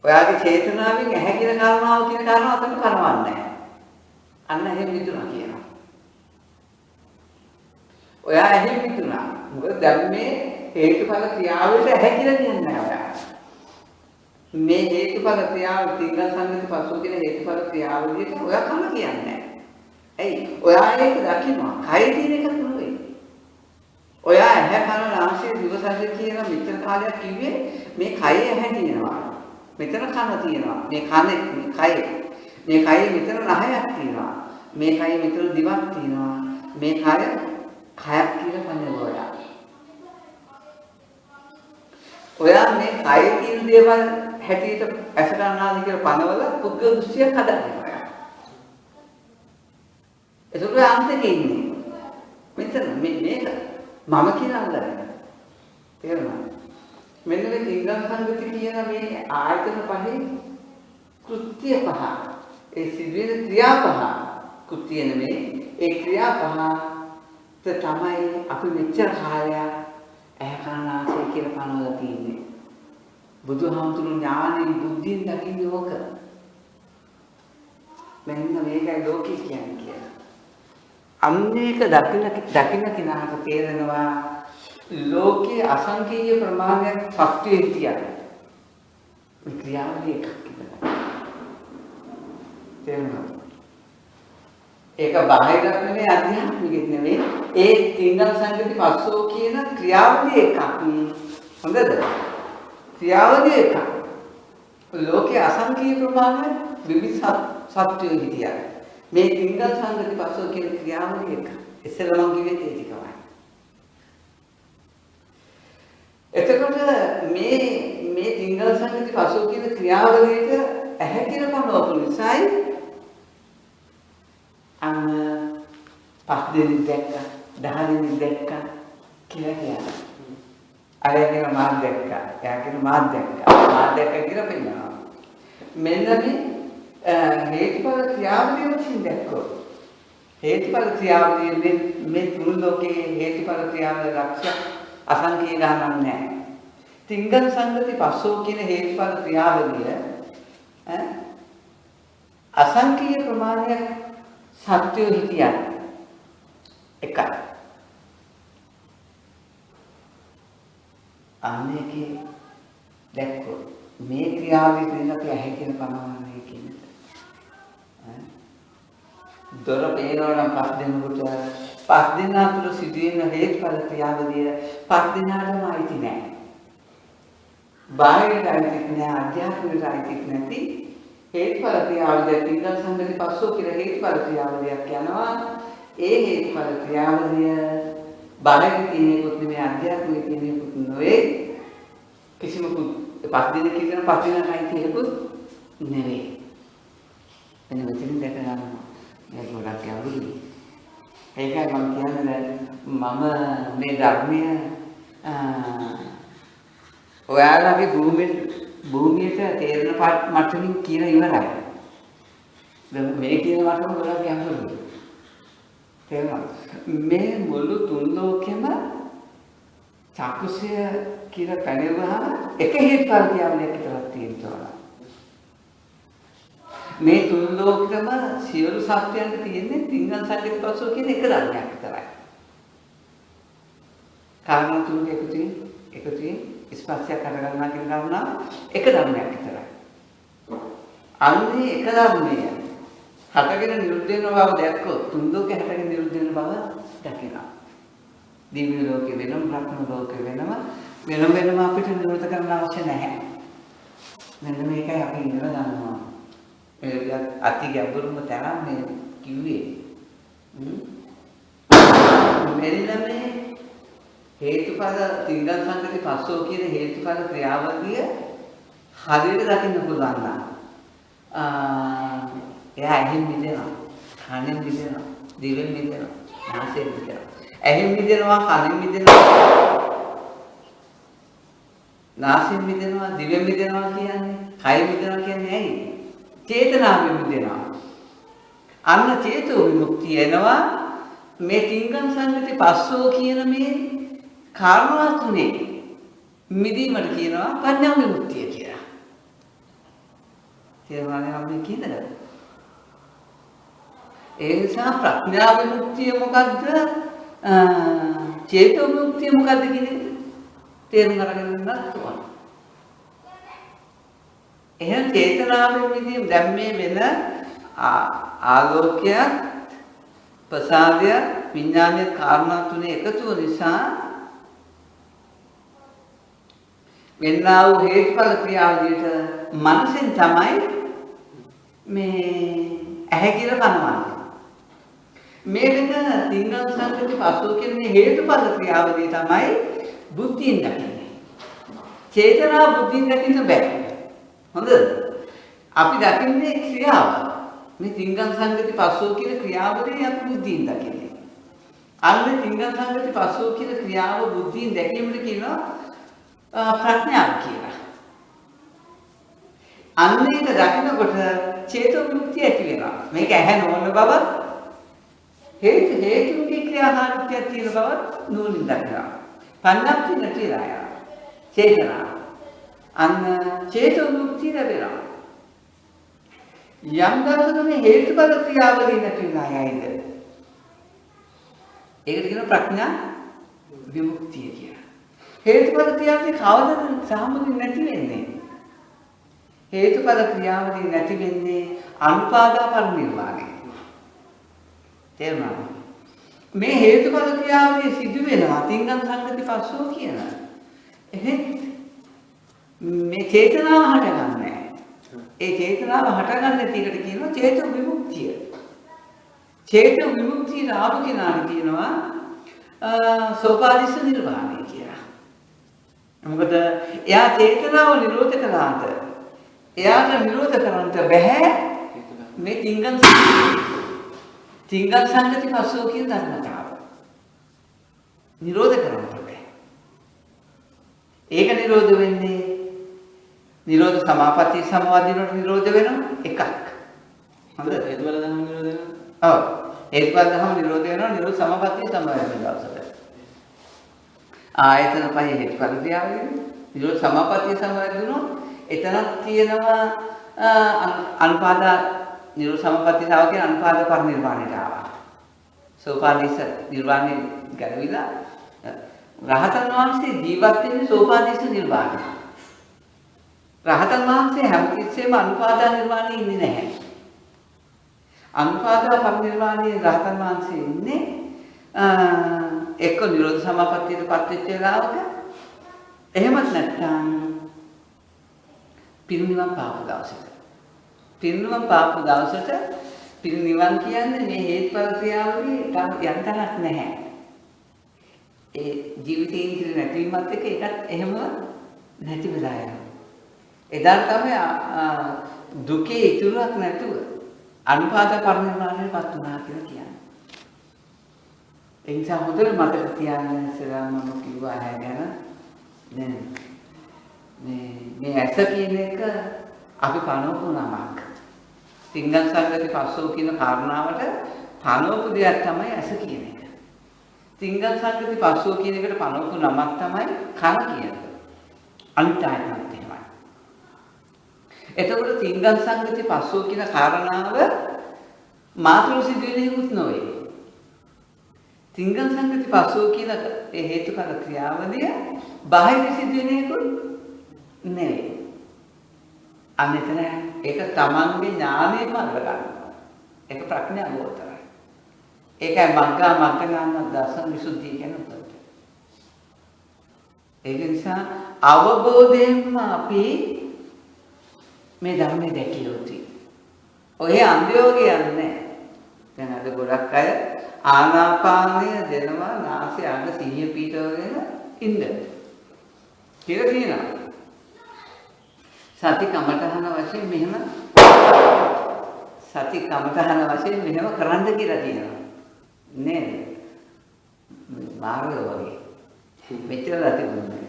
ඔයාගේ චේතනාවෙන් ඇහැ කියන කාරණාව අතට කරවන්නේ නැහැ. අන්න එහෙම විතුණා කියනවා. ඔයා එහෙම විතුණා. මොකද දැන් මේ හේතුඵල ක්‍රියාවලට ඇහැ කියලා කියන්නේ නැහැ ඔයා. මේ හේතුඵල ක්‍රියාව තිංග සංගති පසු කියන හේතුඵල ක්‍රියාවලියට ඔයා කම කියන්නේ නැහැ. ඇයි? ඔයා ඒක දකින්නවා. කය තියෙන එක නෙවෙයි. ඔයා ඇහැ කන නාසය දිව ශරීරය කියන මෙතන කාලයක් කිව්වේ මේ කයේ ඇහැ තියෙනවා. මෙතන කන තියෙනවා. මේ කනේ මේ කයේ මෙතන නහයක් තියෙනවා. මේ කයේ මෙතන දිවක් තියෙනවා. මේ කය කයක් කියලා පන්නේ ඔයා මේ කයේ තියෙන දේවල් හැටියට ඇස ගන්නාද කියලා පනවල පුද්ගල දෘෂ්ටියක් හදන්නේ ඔයා. ඒකෝ අන්තකේ ඉන්නේ. මෙතන මේක මම කියලා අල්ලගෙන. තේරුණාද? මෙන්න මේ තිංගම් සංගති කියන මේ ආයතන පහේ කෘත්‍ය පහ. ඒ සිදුවෙන ක්‍රියා පහ. කෘත්‍ය නෙමෙයි. ඒ ක්‍රියා පහ තමයි අපි මෙච්චර කාලයක් ඇහැ කන නාසය කියලා පනවලා තියෙන්නේ. බුදුහාමුදුරු ඥානෙ බුද්ධියෙන් දකින්නේ ඕක. මෙන්න මේකයි ලෝකේ කියන්නේ කියලා. අන්නේක දකින්න කෙනාට තේරෙනවා ලෝකයේ අසංකේය ප්‍රමාණයක් සත්‍යයේ තියෙනවා. මේ ක්‍රියාවලිය එකක් කියලා. තේරෙනවද? ඒක බාහිරක් නෙමෙයි අධ්‍යාත්මිකෙත් නෙමෙයි. ඒ තිංගල් සංගති පස්සෝ කියන ක්‍රියාවලිය එකක්. හොඳද? ක්‍රියාවලිය එකක්. ලෝකයේ අසංකීය ප්‍රමාණය විවිධ සත්‍යෝ හිටියා. මේ තිංගල් සංගති පස්සෝ කියන ක්‍රියාවලිය එකක්. ඉස්සෙල්ලා මම කිව්වේ ඒ ටිකමයි. එතකොට මේ තිංගල් සංගති පස්සෝ කියන ක්‍රියාවලියට ඇහැ කියලා පනවපු නිසායි අන්න 5 දෙනෙක් දැක්කා 10 දෙනෙක් දැක්කා කියලා කියනවා. අරය කියන මාත් දැක්කා. එයා කියන මාත් දැක්කා. මාත් දැක්කා කියලා පෙන්නනවා. මෙන්න මේ හේතුඵල ක්‍රියාවලිය වලින් දැක්කොත් හේතුඵල ක්‍රියාවලිය මේ තුන් ලෝකයේ හේතුඵල ක්‍රියාවලිය ලක්ෂ අසංකීය ගණන් නැහැ. තිංගල් සංගති පස්සෝ කියන හේතුඵල ක්‍රියාවලිය අසංකීය ප්‍රමාණයක් සත්‍යෝ හිතියන් එකයි. අනේකේ දැක්කොත් මේ ක්‍රියාවලිය දෙන්න අපි ඇහැ කියන පනවන්නේ කියන්නේ. දොර පේනවා නම් 5 දෙනෙකුට 5 දෙනා තුළ සිදුවෙන හේතුඵල ක්‍රියාවලිය 5 දෙනාටම අයිති නැහැ. බාහිරට අයිති නැහැ, අධ්‍යාත්මිකට අයිති නැති හේතුඵල ක්‍රියාවලිය තිංගල් සංගති පස්සෝ කියලා හේතුඵල ක්‍රියාවලියක් යනවා. ඒ හේතුඵල ක්‍රියාවලිය බාහිර තියෙනෙකුත් නෙමෙයි, අධ්‍යාත්මික තියෙනෙකුත් නෙවෙයි. කිසිම 5 දෙනෙක් කියන 5 දෙනාට අයිති එකකුත් නෙවෙයි. එන්න මෙතනින් දැක ගන්නවා. මේ ගොඩක් යවුයි. ඒකයි මම කියන්නේ මම මේ ධර්මය ඔයාලගේ භූමියට තේරෙන මට්ටමින් කියලා ඉවරයි. දැන් මේ කියන මට්ටම ගොඩක් යහපුරුයි. තේරුණාද? මේ මුළු තුන් ලෝකෙම චක්කුසය කියලා පැනෙවහම එක හේතුඵල ක්‍රියාවලියක් විතරක් තියෙනවා. මේ තුන් ලෝකෙම සියලු සත්‍යයන්ට තියෙන්නේ තිංගල් සංගති පස්සෝ කියන එක ධර්මයක් විතරයි. කාරණා තුනක එකතුවෙන් ස්පර්ශයක් අරගන්නවා කියන කාරණා එක ධර්මයක් විතරයි. අන්නේ එක ධර්මය හටගෙන නිරුද්ධ වෙන බව දැක්කොත් තුන් ලෝකේ හටගෙන නිරුද්ධ වෙන බව දකිනවා. දිව්‍ය ලෝකේ වෙනම බ්‍රහ්ම ලෝකේ වෙනම අපිට නිරුද්ධ කරන්න අවශ්‍ය නැහැ. මෙන්න මේකයි අපි ඉගෙන ගන්නවා. මේ අති ගැඹුරුම තරම් මේ කිව්වේ. මෙන්න මේ හේතුඵල තිංගල් සංගති පස්සෝ කියන හේතුඵල ක්‍රියාවලිය හරියට දකින්න පුළුවන් නම් එයා ඇහෙන් මිදෙනවා, කනෙන් මිදෙනවා, දිවෙන් මිදෙනවා, නාසයෙන් මිදෙනවා. ඇහෙන් මිදෙනවා, කනෙන් මිදෙනවා, නාසයෙන් මිදෙනවා, දිවෙන් මිදෙනවා කියන්නේ, කය මිදෙනවා කියන්නේ ඇයි? චේතනාවෙන් මිදෙනවා. අන්න චේතෝ විමුක්තිය එනවා මේ තිංගල් සංගති පස්සෝ කියන මේ කාරණා තුනේ මිදීමට කියනවා ප්‍රඥා විමුක්තිය කියලා. තේරුණානේ මම කියන්නේ? ඒ නිසා ප්‍රඥා විමුක්තිය මොකද්ද? චේතෝ විමුක්තිය මොකද්ද කියන එක තේරුම් අරගෙන ඉන්නත් ඕන. එහෙනම් චේතනාවෙන් මිදීම දැන් මේ වෙන ආලෝකය, ප්‍රසාදය, විඥානය කාරණා තුනේ එකතුව නිසා වෙන්නා වූ හේතුඵල ක්‍රියාවලියට මනසෙන් තමයි මේ ඇහැ කියලා කනවන්නේ. මේ වෙන තිංගල් සංගති පස්සෝ කියන මේ හේතුඵල ක්‍රියාවලිය තමයි බුද්ධියෙන් දකින්නේ. චේතනා බුද්ධියෙන් දකින්න බෑ. හොඳද? අපි දකින්නේ ක්‍රියාව. මේ තිංගල් සංගති පස්සෝ කියන ක්‍රියාවලිය අපි බුද්ධියෙන් දකින්නේ. අන්න තිංගල් සංගති පස්සෝ කියන ක්‍රියාව බුද්ධියෙන් දැකීමට කියනවා ප්‍රඥාව කියලා. අන්න ඒක දකිනකොට චේතෝ විමුක්තිය ඇති වෙනවා. මේක ඇහැ නොවන බව හේතුන්ගේ ක්‍රියාකාරීත්වයක් තියෙන බව නුවණින් දකිනවා. පඤ්ඤාප්ති නැතිලා යනවා. චේතනාව. අන්න චේතෝ විමුක්තිය ලැබෙනවා. යම් දවසක මේ හේතුඵල ක්‍රියාවලිය නැතිලා යයිද? ඒකට කියනවා ප්‍රඥා විමුක්තිය කියලා. හේතුඵල ක්‍රියාවලිය කවදද සාමුදින් නැති වෙන්නේ? හේතුඵල ක්‍රියාවලිය නැති වෙන්නේ අනුපාදා පරිනිර්වාණය. තේරුණාද? මේ හේතුඵල ක්‍රියාවලිය සිදු වෙනවා තිංගන් සංගති පස්සෝ කියන. එහෙත් මේ චේතනාව හටගන්නේ. ඒ චේතනාව හටගන්නේ ටිකට කියනවා චේතෝ විමුක්තිය. චේතෝ විමුක්තිය ආපු කෙනාට කියනවා සෝපාදිස්ස නිර්වාණය කියලා. මොකද එයා චේතනාව නිරෝධ කළාට එයාට නිරෝධ කරන්න බැහැ මේ තිංගන් සංගති පස්සෝ කියන ධර්මතාව. නිරෝධ කරන්න බැහැ. ඒක නිරෝධ වෙන්නේ නිරෝධ සමාපatti සමවදිනට නිරෝධ වෙනවා එකක්. හොඳද? හේතුඵල ධර්ම නිරෝධ වෙනවා. ඔව්. හේතුඵල ධර්ම නිරෝධ වෙනවා නිරෝධ සමාපatti සමවදින දවසට. ආයතන පහේ හේතුඵල ක්‍රියාවලිය නිරෝධ සමාපatti සමවදිනොත් එතනක් තියෙනවා අනුපාද නිරෝධ සමාපatti තාව කියන අනුපාද පරිනිර්වාණයට ආවා. සෝපාදිස්ස නිර්වාණය ගැලවිලා රහතන් වහන්සේ ජීවත් වෙන්නේ සෝපාදිස්ස නිර්වාණය. රහතන් වහන්සේ හැමතිස්සෙම අනුපාද නිර්වාණයේ ඉන්නේ නැහැ. අනුපාද පරිනිර්වාණයේ රහතන් වහන්සේ ඉන්නේ එක්ක නිරෝධ සමාපත්තියට පත් වෙච්ච වෙලාවක එහෙමත් නැත්නම් පිරිනිවන් පාපු දවසට. පිරිනිවන් පාපු දවසට පිරිනිවන් කියන්නේ මේ හේතුඵල ක්‍රියාවලිය යන්තනක් නැහැ. ඒ ජීවිතේ ඉඳි නැතිවීමත් එක්ක ඒකත් එහෙම නැති වෙලා යනවා. එදා තමයි දුකේ ඉතුරුක් නැතුව අනුපාද පරිනිර්වාණයටපත් වුණා කියලා කියන්නේ. ඒ නිසා හොඳට මතක තියාගන්න ඉස්සරහා මම කිව්වා ඇහැ ගැන. දැන් මේ ඇස කියන එක අපි පනවපු නමක්. තිංගන් සංගති පස්සෝ කියන කාරණාවට පනවපු දෙයක් තමයි ඇස කියන එක. තිංගන් සංගති පස්සෝ කියන එකට පනවපු නමක් තමයි කන කියන එක. අනිත් ආයතනත් එහෙමයි. එතකොට තිංගන් සංගති පස්සෝ කියන කාරණාව මාතෘ සිදුවෙන්නේකුත් නොවේ. තිංගන් සංගති පස්සෝ කියන ඒ හේතුඵල ක්‍රියාවලිය බාහිර සිදුවෙන්නේකුත් නෙවෙයි. අනිතන ඒක තමන්ගේ ඥානයෙන්ම අල්ලගන්නවා. ඒක ප්‍රඥා ගෝචරයි. ඒකයි මග්ගා ඥාන දර්ශන විසුද්ධිය කියන උත්තර. ඒක නිසා අවබෝධයෙන්ම අපි මේ ධර්මයේ දැකිය යුතුයි. ඔය අන්‍යෝගයන්නේ දැන් අද ගොඩක් අය ආනාපානය දෙනවා නාසය අග සිහිය පිටවගෙන ඉන්න කියලා කියනවා. සති කමඨහන වශයෙන් මෙහෙම කරන්න කියලා කියනවා. නේද? මාර්ගය වගේ. මෙච්චර තිබුණේ.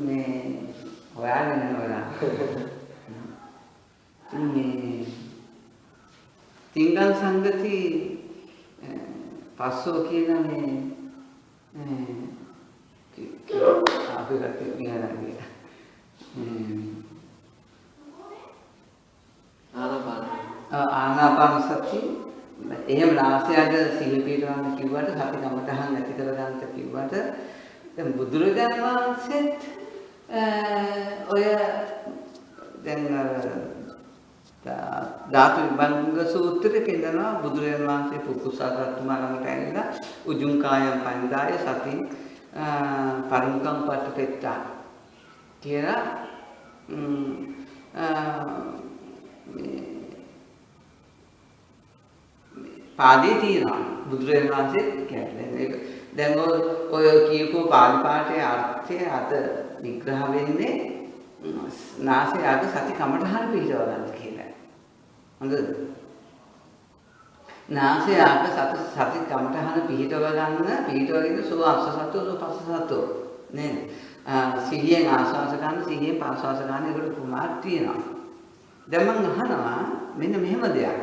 මේ හොයාගෙන යනවා. මේ තිංගන් සංගති පස්සෝ කියන මේ අපි කට්ටිය ආනාපාන සති එහෙම නාසයද සිහිය පිටවන්න කිව්වට සති කමටහන් නැති කරගන්න කිව්වට දැන් බුදුරජාණන් වහන්සේත් ඔය දැන් ධාතු විභංග සූත්‍රයේ කියනවා බුදුරජාණන් වහන්සේ පුකුසාරතුමා ළඟට ඇවිල්ලා උජුං කායං පංදාය සති පරිමුඛං පට්ඨපෙත්තා කියලා පාදේ තියෙනවා බුදුරජාණන් වහන්සේ කියන්නේ ඒක දැන් ඔය කියපු පාලි පාඨයේ අර්ථය අද විග්‍රහ වෙන්නේ නාසය අග සති කමඨහන පිළිව ගන්න කියලා. හොඳද? නාසය අග සති කමඨහන පිළිවගෙන සෝ ආස්වාසතෝ සෝ පස්සසතෝ නේද? සිහියෙන් ආස්වාස ගන්න සිහියෙන් පාස්වාස ගන්න ඒකට කුමාර තියෙනවා. දැන් මම අහනවා මෙන්න මෙහෙම දෙයක්.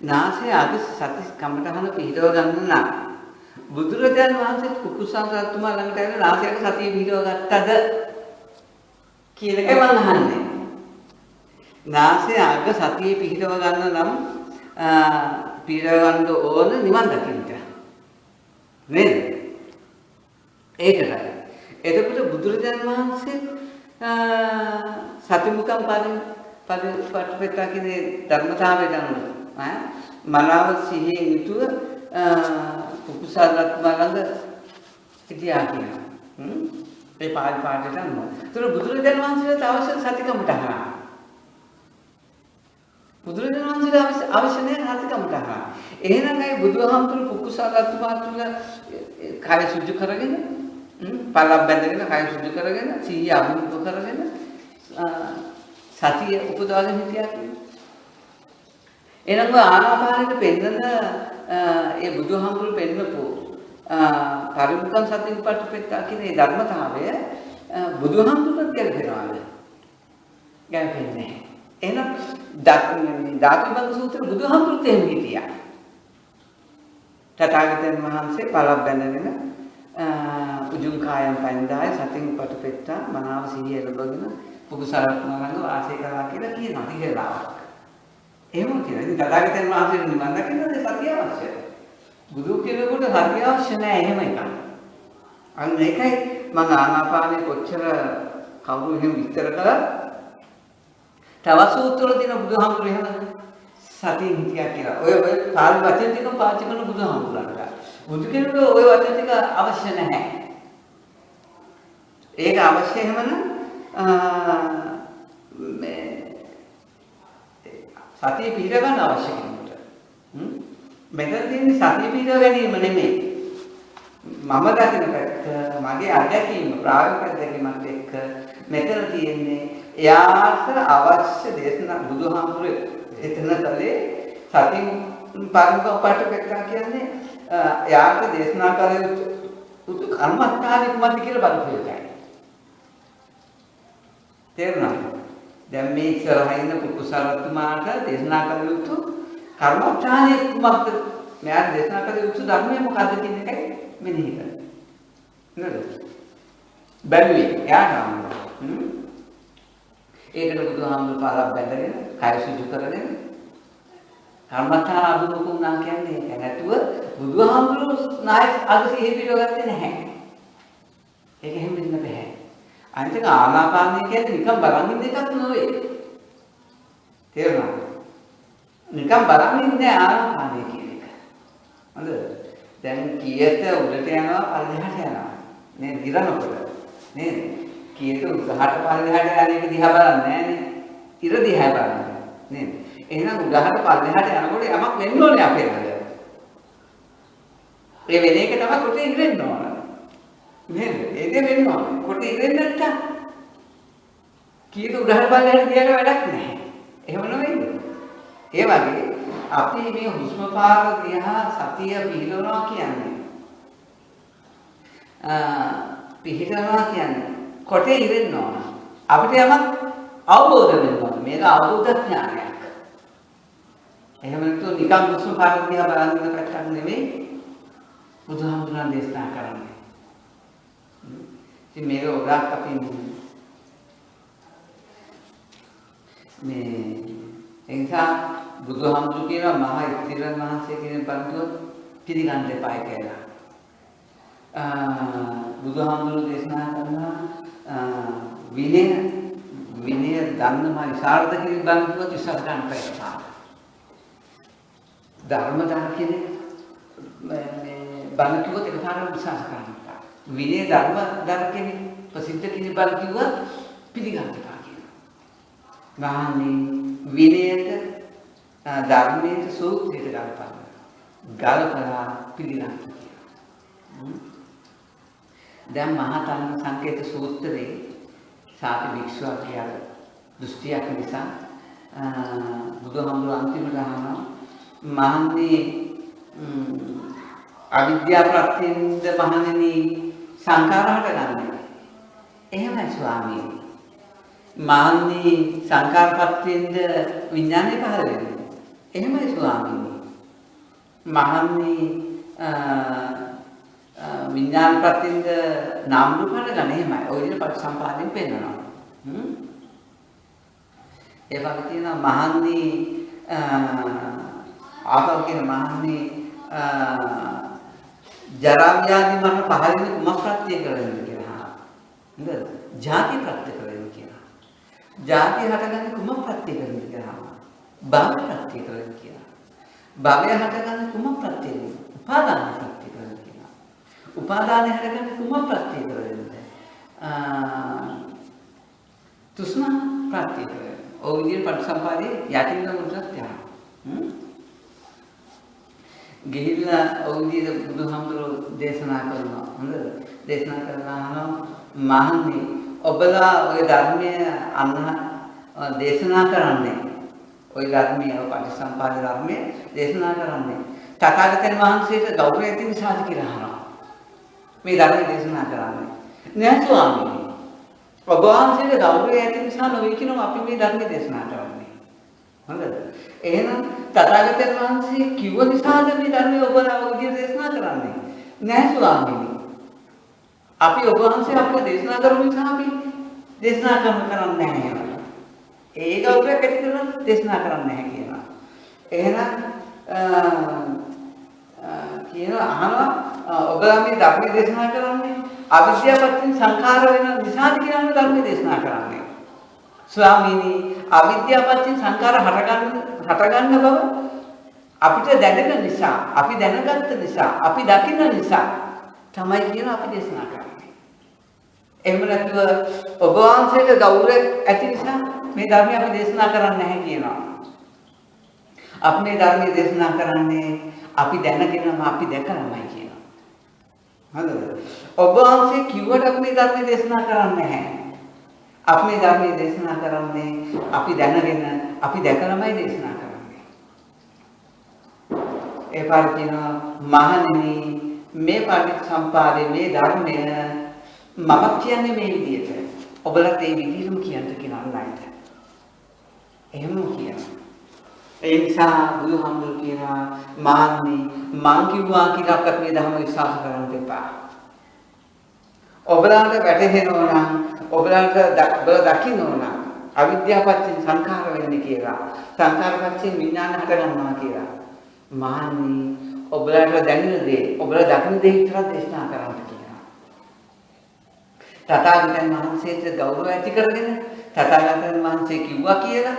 නාසය අග සති කමඨහන පිළිව ගන්න නම් බුදුරජාණන් වහන්සේ කුකුසාරතුමා ළඟට ඇවිල්ලා නාසය අග සතිය පිළිව ගත්තද කියලා මම අහන්නේ. නාසය අග සතියේ පිහිටව ගන්න නම් පිරවන්න ඕන නිවන් දකින්න. නේද? ඒකයි. එතකොට බුදුරජාණන් වහන්සේ සතිමුඛම් පරිපට්ඨපෙත්තා කියන ධර්මතාවය ගන්න මනාව සිහියෙන් යුතුව කුකුසාරත්තුමා ළඟ හිටියා කියනවා. ඒ පාළි පාඨයට අනුව. ඒතර බුදුරජාණන් වහන්සේට අවශ්‍ය සතිකමට අහනවා. බුදුරජාණන් වහන්සේට අවශ්‍ය නැහැ සතිකමට අහනවා. එහෙනම් ඒ බුදුහාමුදුරු කුකුසාරත්තුමා තුල කය සුද්ධ කරගෙන පළක් බැඳගෙන කය සුද්ධ කරගෙන සිහිය අභිමුඛ කරගෙන සතිය උපදවාගෙන හිටියා කියන්නේ. එහෙනම් ආනාපානෙට පෙන්නන ඒ බුදුහාමුදුරු පෙන්නපු පරිමුඛං සති උපට්ඨපෙත්තා කියන ඒ ධර්මතාවය බුදුහාමුදුරුත් ගැලපෙනවාද? ගැලපෙන්නේ නැහැ. එහෙනම් ධාතුබංග සූත්‍ර බුදුහාමුදුරුත් එහෙම හිටියා. තථාගතයන් වහන්සේ පළක් බැඳගෙන උජුං කායම් පයින්දාය සතින් උපට්ඨපෙත්තා මනාව සිහිය ලැබගෙන කුකුසාරත්තුමා ළඟ වාසය කරලා කියලා කියනවා ඉහෙලාවක්. එහෙම කියනවා. ඉතින් තථාගතයන් වහන්සේට නිවන් දකින්නද සතිය අවශ්‍යයි. බුදු කෙනෙකුට සතිය අවශ්‍ය නැහැ එහෙම එකක්. අන්න ඒකයි මම ආනාපානේ කොච්චර කවුරු එහෙම විස්තර කළා. තව සූත්‍රවල තියෙන බුදුහාමුදුරු එහෙම සතිය හිතියා කියලා. ඔය කාල් වචන ටික පාවිච්චි කරන බුදුහාමුදුරන්ට. බුදු කෙනෙකුට ওই වචන ටික අවශ්‍ය නැහැ. ඒක අවශ්‍ය එහෙමනම් සතිය පිළිර ගන්න අවශ්‍ය කෙනෙකුට. මෙතන තියෙන්නේ සතිය පිළිර ගැනීම නෙමෙයි. මම දකින පැත්ත මගේ අත්දැකීම ප්‍රායෝගික අත්දැකීමත් එක්ක මෙතන තියෙන්නේ එයාට අවශ්‍ය දේශනා බුදුහාමුදුරේ එතන තලේ සතිය පරිමුඛ පාඨකත්තා කියන්නේ එයාට දේශනා කළ යුතු කර්මස්ථානික මත කියලා බලපෑයි. තේරුණාද? දැන් මේ ඉස්සරහින් ඉන්න කුකුසාරත්තුමාට දේශනා කළ යුතු කර්මස්ථානික කුමක්ද? මෙයාට දේශනා කළ යුතු ධර්මය මොකද්ද කියන එකයි මෙනෙහි කරන්නේ. නේද? බැලුවේ එයාට ඒකට බුදුහාමුදුරු පාරක් බැඳගෙන කය සුදු කරගෙන කර්මස්ථාන අභිමුඛ වුණා කියන්නේ ඒක නැතුව බුදුහාමුදුරු නායක අගසිය පිටවගත්තේ නැහැ. ඒක එහෙම වෙන්න බෑ. අනිත් ආනාපානය කියන්නේ නිකන් බලන් ඉන්න එකක් නෙවෙයි. තේරුණාද? නිකන් බලන් ඉන්නේ ආනාපානය කියන එක. හොඳද? දැන් කීයට උඩට යනවා පල්ලෙහාට යනවා. නේද? ඉරනකොට. නේද? කීයට උඩහට පල්ලෙහාට යන එක දිහා බලන්නේ නැහනේ. ඉර දිහා බලන්නේ. නේද? එහෙනම් උඩහට පල්ලෙහාට යනකොට යමක් වෙන්න ඕනේ අපේ ළඟ. ඒ වෙන එක තමයි කොටේ ඉරෙන්න ඕන. නේද? ඒ දේ වෙන්න ඕන. කොටේ ඉරෙන්න නැත්තම් කීයට උඩහට පල්ලෙහාට ගියන වැඩක් නැහැ. එහෙම නෙවෙයි. ඒ වගේ අපි මේ හුස්ම පාර දිහා සතිය පිහිටවනවා කියන්නේ පිහිටවනවා කියන්නේ කොටේ ඉරෙන්න ඕන. අපිට යමක් අවබෝධ වෙන්න ඕන. මේක අවබෝධ ඥානයක්. එහෙම නැත්නම් නිකන් හුස්ම පාර දිහා බලන් ඉන්න පැත්තක් නෙමෙයි බුදුහාමුදුරන් දේශනා කරන්නේ. ඉතින් මේක උදාක් අපි මේ එනිසා බුදුහාමුදුරු කියනවා මහා ඉතිරන් වහන්සේ කියන පන්තුව පිළිගන්න එපා කියලා. බුදුහාමුදුරු දේශනා කරනවා විනය ධර්ම විසරද කියන බන්තුව විශ්වාස ගන්න එපා. ධර්ම කියන මේ බන්තුව එකපාරට විශ්වාස කරන්න එපා. විනය ධර්ම කියන ප්‍රසිද්ධ කියන බන්තුව පිළිගන්න එපා කියනවා. ගාන්නේ විනයට ධර්මයේ සූත්‍රයට ගලපලා පිළිගන්න කියලා. දැන් මහා තන්න සංකේත සූත්‍රයේ සාපි වික්ෂුවක් කියලා දෘෂ්ටියක් නිසා බුදුහාමුදුරුවෝ අන්තිමට අහනවා මහන්නේ අවිද්‍යා ප්‍රත්‍යෙන්ද මහණෙනි සංඛාර හටගන්නේ. එහෙමයි ස්වාමීනි. මහන්නේ සංඛාරපත්‍යෙන්ද විඥානේ පහළ වෙන්නේ. එහෙමයි ස්වාමීනි. මහන්නේ විඥානපත්‍යෙන්ද නාම රූප හටගන්නේ. එහෙමයි. ඔය විදිහට පටිසම්පාදයෙන් පෙන්නනවා. ඒ වගේ තියෙනවා මහන්නේ ආපහු කියන මහන්නේ ජරා ව්‍යාධි මරණ පහළ වෙන කුමක් ප්‍රත්‍ය කරන්නේ කියලා. නේද? ජාති ප්‍රත්‍ය කරන්නේ කියලා. ජාති හටගන්නේ කුමක් ප්‍රත්‍ය කරන්නේ කියලා. භව ප්‍රත්‍ය කරන්නේ කියලා. භවය හටගන්නේ කුමක් ප්‍රත්‍යයෙන්? උපාදාන ප්‍රත්‍ය කරගෙන කියනවා. උපාදානය හටගන්නේ කුමක් ප්‍රත්‍ය කරගෙනද? තෘෂ්ණා ප්‍රත්‍ය කරගෙන. ඔය විදිහට පටිසම්පාදයේ යටින් ගමුටත් යනවා. ගිහිල්ලා ඔය විදිහට බුදුහාමුදුරුවෝ දේශනා කරනවා. හොඳද? දේශනා කරනවා මහන්නේ ඔබලා ওই ධර්මයේ දේශනා කරන්නේ ওই ධර්මයේ පටිසම්පාද ධර්මයේ දේශනා කරන්නේ තථාගතයන් වහන්සේට ගෞරවය ඇති නිසාද කියලා අහනවා. මේ ධර්මයේ දේශනා කරන්නේ නෑ ස්වාමීනි. ඔබ වහන්සේට ගෞරවය ඇති නිසා නොවේ කියනවා අපි මේ ධර්මයේ දේශනා කරන්නේ. හොඳද? එහෙනම් තථාගතයන් වහන්සේ කිව්ව නිසාද මේ ධර්මයේ ඔබලා ඔය විදිහට දේශනා කරන්නේ? නෑ ස්වාමීනි. අපි ඔබ වහන්සේ අපිට දේශනා කරපු නිසා අපි දේශනා කරන්නේ නැහැ. ඒ ගෞරවයක් ඇති කරන දේශනා කරන්නේ නැහැ කියනවා. එහෙනම් කියනවා අහනවා ඔබලා මේ ධර්ම දේශනා කරන්නේ අවිද්‍යාවපත්‍යෙන් සංඛාර වෙන නිසාද කියලා ධර්ම දේශනා කරන්නේ. ස්වාමීනි අවිද්‍යාවපත්‍යෙන් සංඛාර හටගන්න බව අපිට දැනෙන නිසා, අපි දැනගත්ත නිසා, අපි දකින නිසා තමයි කියන අපි දේශනා කරන්නේ. එහෙම නැතුව ඔබ වහන්සේට ගෞරවය ඇති නිසා මේ ධර්මය අපි දේශනා කරන්නේ නැහැ කියනවා. අපි මේ ධර්මය දේශනා කරන්නේ අපි දැනගෙනම අපි දැකලාමයි කියනවා. හරිද? ඔබ වහන්සේ කිව්වට අපි මේ ධර්මය දේශනා කරන්නේ නැහැ. අපි මේ ධර්මය දේශනා කරන්නේ අපි දැනගෙන අපි දැකලාමයි දේශනා කරන්නේ. ඒ පාර කියනවා මහණෙනි මේ පටිච්චසමුප්පාදේ මේ ධර්මය මම කියන්නේ මේ විදිහට. ඔබලත් ඒ විදිහටම කියන්න කියන අල්ලයිද. එහෙම කියනවා. ඒ නිසා බුදුහාමුදුරු කියනවා මහණනි මං කිව්වා කියලා අපිට මේ ධර්ම විශ්වාස කරන්න එපා. ඔබලාට වැටහෙනවා නම් ඔබලාට දකින්න නම් අවිද්‍යාවපත්‍යෙන් සංඛාර වෙන්නේ කියලා. සංඛාරපත්‍යෙන් විඥාන හට ගන්නවා කියලා. මහණනි ඔබලාට දැනෙන දේ ඔබලා දකින්න දේ විතරක් දේශනා කරන්න කියනවා. තථාගතයන් වහන්සේට ගෞරවය ඇති කරගෙන තථාගතයන් වහන්සේ කිව්වා කියලා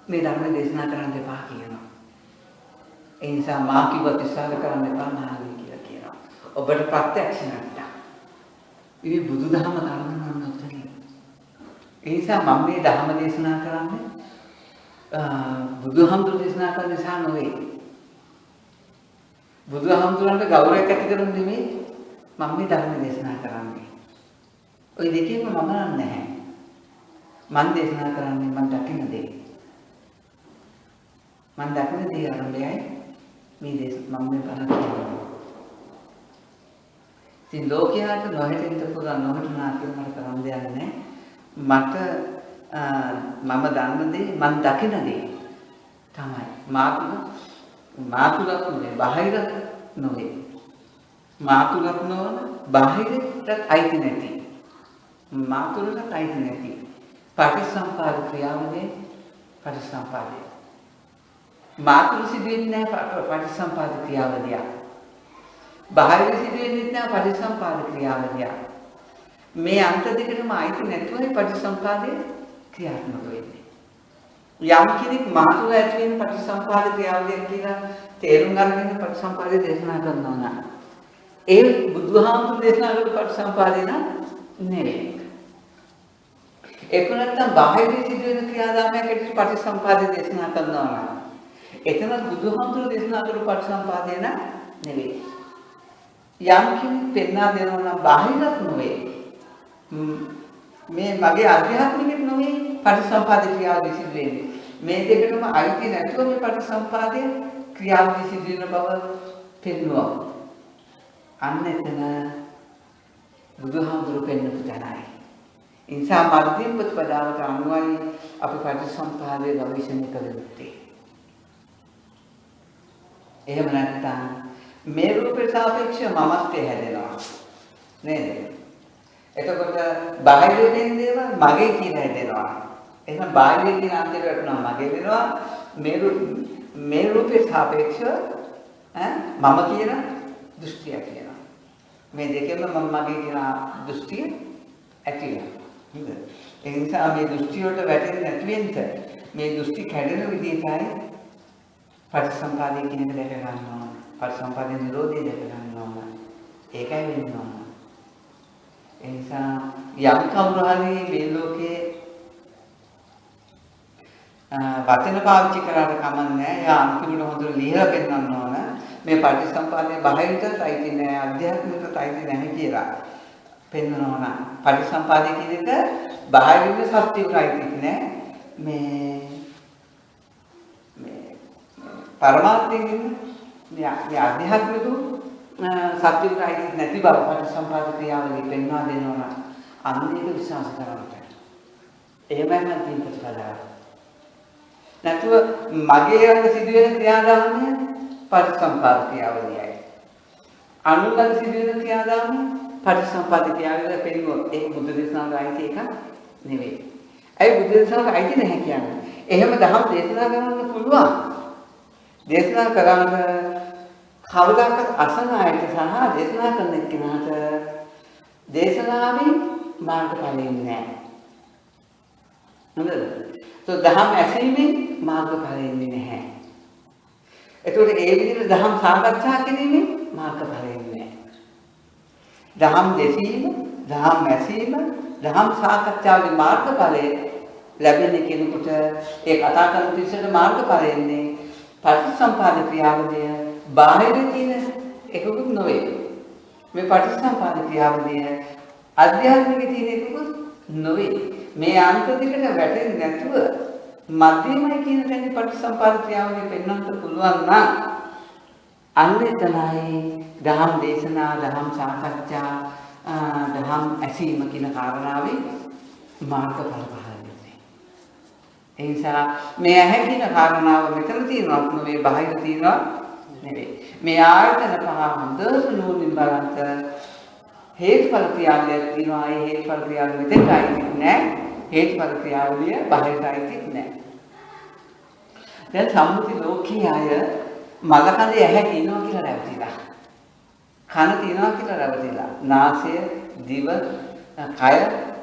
මේ ධර්ම දේශනා කරන්න එපා කියනවා. ඒ නිසා මා කිව්වත් විශ්වාස කරන්න එපා මහණෙනි කියලා කියනවා. ඔබට ප්‍රත්‍යක්ෂ නැත්නම්. මේ බුදුදහම ධර්මනන්න උත්තරේ. ඒ නිසා මම මේ ධර්ම දේශනා කරන්නේ බුදුහාමුදුරු දේශනා කරන නිසා නෙවෙයි. බුදුහාමුදුරන්ට ගෞරවයක් ඇති කරගන්න නෙමෙයි මම මේ ධර්ම දේශනා කරන්නේ. ওই දෙකේම මම නැහැ. මම දේශනා කරන්නේ මම දකින දේ. මම දකින දේ ආරම්භයයි මේ මම මේ බණ කියන්නේ. ඉතින් ලෝකයාට නොහෙටින්ද පුරා නොහෙටනා කියලා මට කරන්න දෙයක් නැහැ. මට මම දන්න දේ මම දකින දේ තමයි මාතුලක් නෙවෙයි බාහිරක් නෙවෙයි. මාතුලක් නොවන බාහිරට අයිති නැති. මාතුලට අයිති නැති. පටිසම්පාද ක්‍රියාවනේ පටිසම්පාදය. මාතුල සිදුවෙන්නේ නැහැ පටිසම්පාද ක්‍රියාවලිය. බාහිර සිදුවෙන්නේ නැහැ පටිසම්පාද ක්‍රියාවලිය. මේ අන්ත දෙකටම අයිති නැතුවයි පටිසම්පාදයේ ක්‍රියාත්මක වෙන්නේ. යම් කෙනෙක් මාතුල ඇති වෙන පටිසම්පාද ක්‍රියාවලිය කියලා තේරුම් අරගෙන පටිසම්පාදයේ දේශනා කරනවා නම් ඒ බුදුහාමුදුරු දේශනා කරපු පටිසම්පාදේ නෙවෙයි. ඒක නැත්තම් බාහිර සිදුවෙන ක්‍රියාදාමයක් ඇතුළත පටිසම්පාදයේ දේශනා කරනවා නම් එතන බුදුහාමුදුරු දේශනා කරපු පටිසම්පාදේ නෙවෙයි. යම් කෙනෙක් පෙන්වා දෙනවා නම් බාහිරක් නෙවෙයි. මේ මගේ අධ්‍යාත්මිකෙත් නෙවෙයි පටිසම්පාද ක්‍රියාවලිය සිදු වෙන්නේ. මේ දෙකටම අයිති නැතුව මේ පටිසම්පාදයේ ක්‍රියාවලිය සිදු වෙන බව පෙන්වනවා. අන්න එතන බුදුහාමුදුරු පෙන්වපු තැනයි. ඉන්සා මධ්‍යම ප්‍රතිපදාවට අනුවයි අපි පටිසම්පාදයේ ගවේෂණය කළ යුත්තේ. එහෙම නැත්නම් මේ රූපේ සාපේක්ෂව මමත්වය හැදෙනවා. නේද? එතකොට බාහිරින් දේවල් මගේ කියලා හැදෙනවා. එහෙනම් බාහිරින් කියන අන්තයට වැටෙනවා මගේ වෙනවා. මේ රූපේ සාපේක්ෂව මම කියන දෘෂ්ටිය කියනවා. මේ දෙකෙන්ම මම මගේ කියන දෘෂ්ටිය ඇති වෙනවා. නේද? ඒ නිසා මේ දෘෂ්ටි වලට වැටෙන්නේ නැති වෙන්න මේ දෘෂ්ටි කැඩෙන විදිහටයි පටිච්චසමුපාදයේ කියන එක දැක ගන්න ඕන. පටිච්චසමුපාදයේ නිරෝධය දැක ගන්න ඕන. ඒකයි වෙන්න ඕන. ඒ නිසා යම් කවුරු හරි මේ ලෝකේ වචන පාවිච්චි කරාට කමන්නේ. යා අන්තිමට හොඳට ලියලා පෙන්නන්න ඕන. මේ පටිච්චසමුපාදයේ බාහිරට අයිති නෑ, අධ්‍යාත්මිකට අයිති නැහැ කියලා පෙන්නන ඕන. පටිච්චසමුපාදයේ කියන එක බාහිරින් සත්‍යයට අයිති නෑ. මේ පරමාර්ථයෙන් මේ අධ්‍යාත්මික සත්‍යයට අයිති නැති බව පටිච්චසමුපාද ක්‍රියාවලිය පෙන්වා දෙනවා. අන්න ඒක විශ්වාස කරගන්න. එහෙමයි නම් තියෙන ප්‍රතිපදාව. නැතුව මගේ ළඟ සිදුවෙන ක්‍රියාදාමය පටිච්චසමුපාද ක්‍රියාවලියයි. අනුන් ළඟ සිදුවෙන ක්‍රියාදාමය පටිච්චසමුපාද ක්‍රියාවලිය පෙන්වුවොත් ඒක බුද්ධ දේශනාවට අයිති එකක් නෙවෙයි. ඒ බුද්ධ දේශනාවට අයිති නැහැ කියන්නේ. එහෙම දහම් දේශනා කරන්න පුළුවන්. දේශනා කරාම කවදාකවත් අසන අයට සහ දේශනා කරන එක්කෙනාට දේශනාවෙන් මාර්ගඵල එන්නේ නැහැ. හොඳද? දහම් ඇසීමෙන් මාර්ගඵල එන්නේ නැහැ. ඒතකොට ඒ විදිහට දහම් සාකච්ඡා කිරීමෙන් මාර්ගඵල එන්නේ නැහැ. දහම් දෙසීම, දහම් ඇසීම, දහම් සාකච්ඡාවේ මාර්ගඵලය ලැබෙන කෙනෙකුට ඒ කතා කරන තිස්සට මාර්ගඵල එන්නේ පටිච්චසමුපාද ක්‍රියාවලිය බාහිර තියෙන එකකුත් නොවේ. මේ පටිච්චසමුපාද ක්‍රියාවලිය අධ්‍යාත්මික තියෙන එකකුත් නොවේ. මේ අන්ත දෙකට වැටෙන්නේ නැතුව මධ්‍යමයි කියන තැන පටිච්චසමුපාද ක්‍රියාවලිය පෙන්වන්න පුළුවන් නම් අන්න එතනයි දහම් දේශනා, දහම් සාකච්ඡා, දහම් ඇසීම කියන කාරණාවේ මාර්ගඵල පහළ වෙන්නේ. ඒ නිසා මේ ඇහැ කියන කාරණාව මෙතන තියෙනවත් නෙවෙයි, බාහිර තියෙනවත් නෙවෙයි. මේ ආයතන පහ හොඳට නෝනින් බලන්න හේතුඵල ක්‍රියාවලියක් තියෙනවා. ඒ හේතුඵල ක්‍රියාවලිය මෙතෙන්ට අයිති නැහැ. හේතුඵල ක්‍රියාවලිය බාහිරට අයිති නැහැ. දැන් සම්මුති ලෝකයේ අය මලකඳේ ඇහැ තියෙනවා කියලා රැවටිලා. කන තියෙනවා කියලා රැවටිලා. නාසය, දිව, කය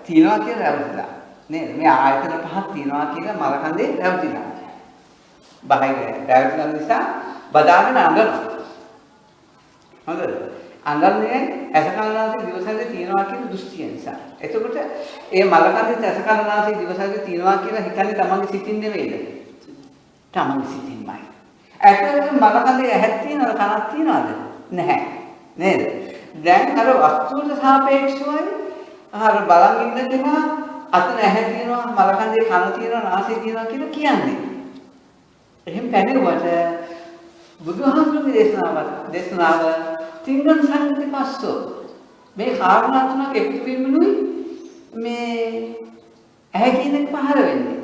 තියෙනවා කියලා රැවටිලා. නේද? මේ ආයතන පහක් තියෙනවා කියලා මලකඳේ රැවටිලා. බාහිර රැවටිලා නිසා බදාගෙන අඬනවා. හොඳද? අඟන්නේ ඇසකරනාසේ දිවසල්ලේ තියනවා කියන දෘෂ්ටිය නිසා. එතකොට ඒ මලකඳේ ඇසකරනාසේ දිවසල්ලේ තියනවා කියලා හිතන්නේ තමන්ගේ සිතින් නෙවෙයිද? තමන්ගේ සිතින්මයි. ඇත්තටම මලකඳේ ඇහක් තියනවද කනක් තියනවද? නැහැ. නේද? දැන් අර වස්තුවට සාපේක්ෂවයි අර බලන් ඉන්න කෙනා අතන ඇහැ තියනවා, මලකඳේ කන තියනවා, නාසය තියනවා කියලා කියන්නේ. එහෙම පැනෙවුවට බුදුහාමුදුරුවෝ දේශනාව තිංගන් සංගති පස්සෝ මේ කාරණා තුනක් එකතු වීමනුයි මේ ඇහැ කියන එක පහළ වෙන්නේ.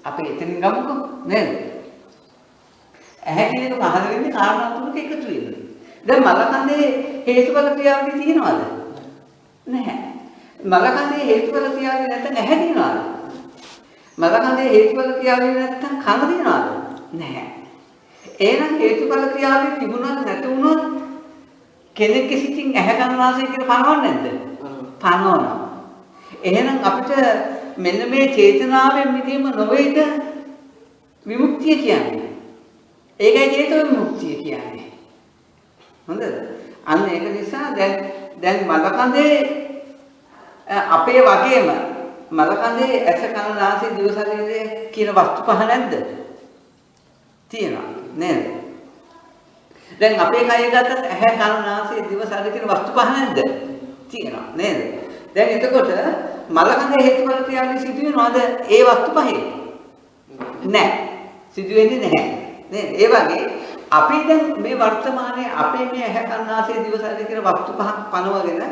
අපි එතනින් ගමුකෝ නේද? ඇහැ කියන එක පහළ වෙන්නේ කාරණා තුනක එකතු වීම. දැන් මලකඳේ හේතුඵල ක්‍රියාවලිය තියෙනවද? නැහැ. මලකඳේ හේතුඵල ක්‍රියාවලිය නැත්නම් ඇහැ තියෙනවද? මලකඳේ හේතුඵල ක්‍රියාවලිය නැත්නම් කන තියෙනවද? නැහැ. එහෙනම් හේතුඵල ක්‍රියාවලිය තිබුණත් නැතුණොත් කෙනෙක්ගේ සිතින් ඇහැ කන නාසය කියලා පනවන්නේ නැද්ද? පනවනවා. එහෙනම් අපිට මෙන්න මේ චේතනාවෙන් මිදීම නොවේද විමුක්තිය කියන්නේ. ඒකයි චේතෝ විමුක්තිය කියන්නේ. හොඳද? අන්න ඒක නිසා දැන් මලකඳේ අපේ වගේම මලකඳේ ඇස කන නාසය දිව ශරීරය කියන වස්තු පහ නැද්ද? තියෙනවා නේද? දැන් අපේ කය ගත්තත් ඇහැ කන නාසය දිව ශරීරය කියන වස්තු පහ නැද්ද? තියෙනවා නේද? දැන් එතකොට මලකඳේ හේතුඵල ක්‍රියාවලිය සිදු වෙනවද ඒ වස්තු පහේ? නැහැ. සිදු වෙන්නේ නැහැ. නේද? ඒ වගේ අපි දැන් මේ වර්තමානයේ අපේ මේ ඇහැ කන නාසය දිව ශරීරය කියන වස්තු පහක් පනවගෙන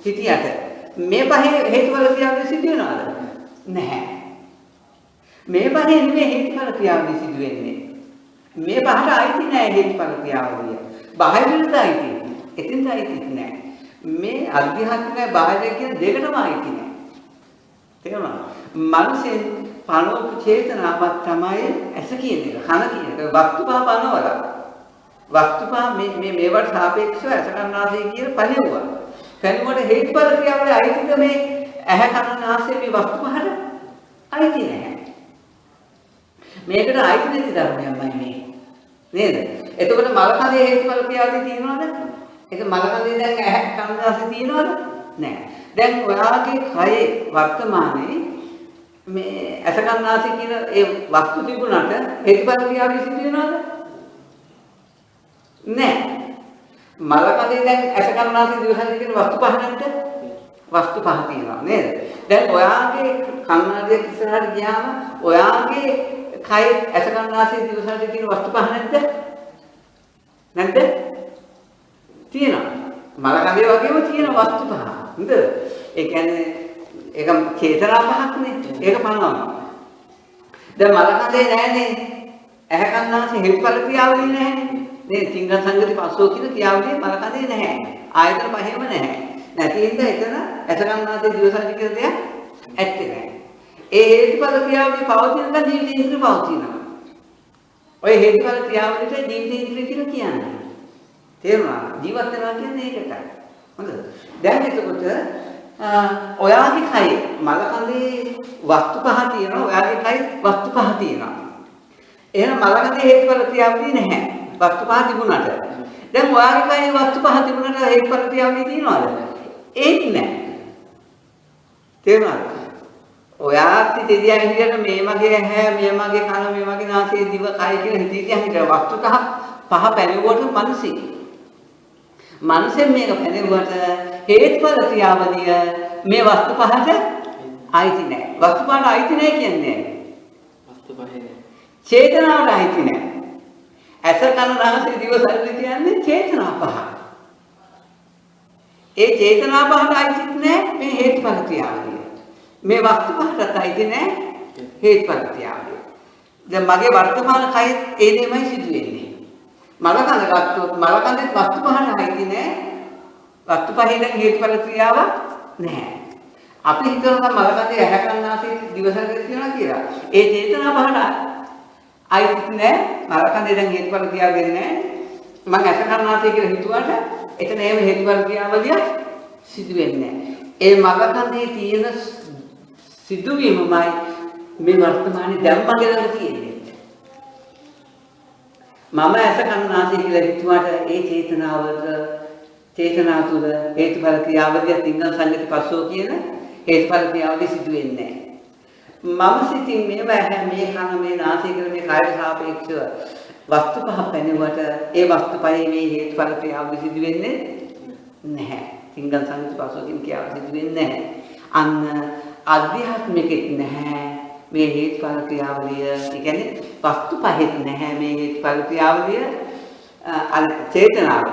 හිටියට මේ පහේ හේතුඵල ක්‍රියාවලිය සිදු වෙනවද? නැහැ. මේ පහේ නෙමෙයි හේතුඵල ක්‍රියාවලිය සිදු වෙන්නේ. මේ පහට අයිති නෑ හේතුඵල ක්‍රියාවලිය. බාහිරට අයිති. එතෙන්ට අයිති නෑ. මේ අධ්‍යාත්මික බාහිර කියන දෙකටම අයිති නෑ. තේරුණාද? මනසේ පනෝප චේතනාවක් තමයි ඇස කියන එක. කන කියන එක වස්තු පහ පනවලා. වස්තු පහ මේවට සාපේක්ෂව ඇස කන නාසය කියන පණිවුවා. කනුවට හේතුඵල ක්‍රියාවලිය අයිතිද මේ ඇහැ කන නාසය මේ වස්තු පහට අයිති නෑ. මේකට අයිති නැති ධර්මයක්මයි මේ. නේද? එතකොට මලකඳේ හේතුඵල ක්‍රියාවලිය තියෙනවද? ඒක මලකඳේ දැන් ඇහැ කන නාසය තියෙනවද? නැහැ. දැන් ඔයාගේ කයේ වර්තමානයේ මේ ඇස කන නාසය කියන ඒ වස්තු තිබුණාට හේතුඵල ක්‍රියාවලිය සිදු වෙනවද? නැහැ. මලකඳේ දැන් ඇස කන නාසය දිව ශරීරය කියන වස්තු පහ නැද්ද? වස්තු පහ තියෙනවා නේද? දැන් ඔයාගේ කන්නාඩිය ඉස්සරහට ගියාම ඔයාගේ කය ඇස කන නාසය දිව ශරීරය කියන වස්තු පහ නැද්ද? නැද්ද? තියෙනවා. මලකඳේ වගේම තියෙන වස්තු පහ. නේද? ඒ කියන්නේ ඒක චේතනා පහක්නේ. ඒක පනවනවා. දැන් මලකඳේ නැහැනේ. ඇහැ කන නාසය හේතුඵල ක්‍රියාවලිය නැහැනේ. නේ තිංග සංගති පස්සෝ කියන ක්‍රියාවලිය මලකඳේ නැහැ. ආයතන පහෙම නැහැ. නැති හින්දා එතන ඇසකන්නාසේ දිවසාරි කියන දෙයක් ඇත්තේ නැහැ. ඒ හේතුඵල ක්‍රියාවලිය පවතින නම් ජීවිත ඉන්ද්‍රිය පවතිනවා. ඔය හේතුඵල ක්‍රියාවලියට ජීවිත ඉන්ද්‍රිය කියලා කියන්නේ. තේරුණාද? ජීවත් වෙනවා කියන්නේ ඒකටයි. හොඳද? දැන් එතකොට ඔයාගේ කයේ මලකඳේ වස්තු පහ තියෙනවා. ඔයාගේ කයේ වස්තු පහ තියෙනවා. එහෙනම් මලකඳේ හේතුඵල ක්‍රියාවලිය නැහැ. වස්තු පහ තිබුණාට. දැන් ඔයාගේ කයේ වස්තු පහ තිබුණාට හේතුඵල ක්‍රියාවලිය තියෙනවද? ඒත් නැහැ. තේරුණාද? ඔයාත් දෙදියා හිටියට මේ මගේ ඇහැ, මේ මගේ කන, මේ මගේ නාසය, දිව, කය කියලා හිතීතියා හිටිය වස්තු පහ පැනෙවුවට මනසේ. මනසෙන් මේක පැනෙවුවට හේතුඵල ක්‍රියාවලිය මේ වස්තු පහට අයිති නැහැ. වස්තු පහට අයිති නැහැ කියන්නේ. වස්තු පහේ චේතනාවට අයිති නැහැ. ඇස කන නාසය දිව ශරීරය කියන්නේ චේතනා පහ. ඒ චේතනා පහට අයිති නැහැ මේ හේතුඵල ක්‍රියාවලිය. මේ වස්තු පහට අයිති නැහැ හේතුඵල ක්‍රියාවලිය. දැන් මගේ වර්තමාන කයෙත් ඒ දෙමයි සිදු වෙන්නේ. මලකඳ ගත්තොත් මලකඳෙත් වස්තු පහට අයිති නැහැ. වස්තු පහේ දැන් හේතුඵල ක්‍රියාවක් නැහැ. අපි හිතනවා මලකඳේ ඇහැ කන නාසය දිව ශරීරය කියනවා කියලා. ඒ චේතනා පහට අයිති නැහැ. මලකඳේ දැන් හේතුඵල ක්‍රියාවක් නැහැ. මම ඇස කන නාසය කියලා හිතුවාට එතන එහෙම හේතුඵල ක්‍රියාවලිය සිදු වෙන්නේ නැහැ. ඒ මලකඳේ තියෙන සිදුවීමමයි මේ වර්තමානයේ දැන් මගේ ළඟ තියෙන්නේ. මම ඇස කන නාසය කියලා හිතුවාට ඒ චේතනාව තුළ හේතුඵල ක්‍රියාවලිය තිංග සංගති පස්සෝ කියන හේතුඵල ක්‍රියාවලිය සිදු වෙන්නේ නැහැ. මම සිතින් මේව ඇහැ මේ කන මේ නාසය කියලා මේ කායයට සාපේක්ෂව වස්තු පහ පැනෙවට ඒ වස්තු පහේ මේ හේතුඵල ක්‍රියාවලිය සිදු වෙන්නේ නැහැ. තිංග සංගති පස්සෝ කියන ක්‍රියාව සිදු වෙන්නේ නැහැ. අන්න අධ්‍යාත්මිකෙත් නැහැ මේ හේතුඵල ක්‍රියාවලිය. ඒ කියන්නේ වස්තු පහෙත් නැහැ මේ හේතුඵල ක්‍රියාවලිය. චේතනාව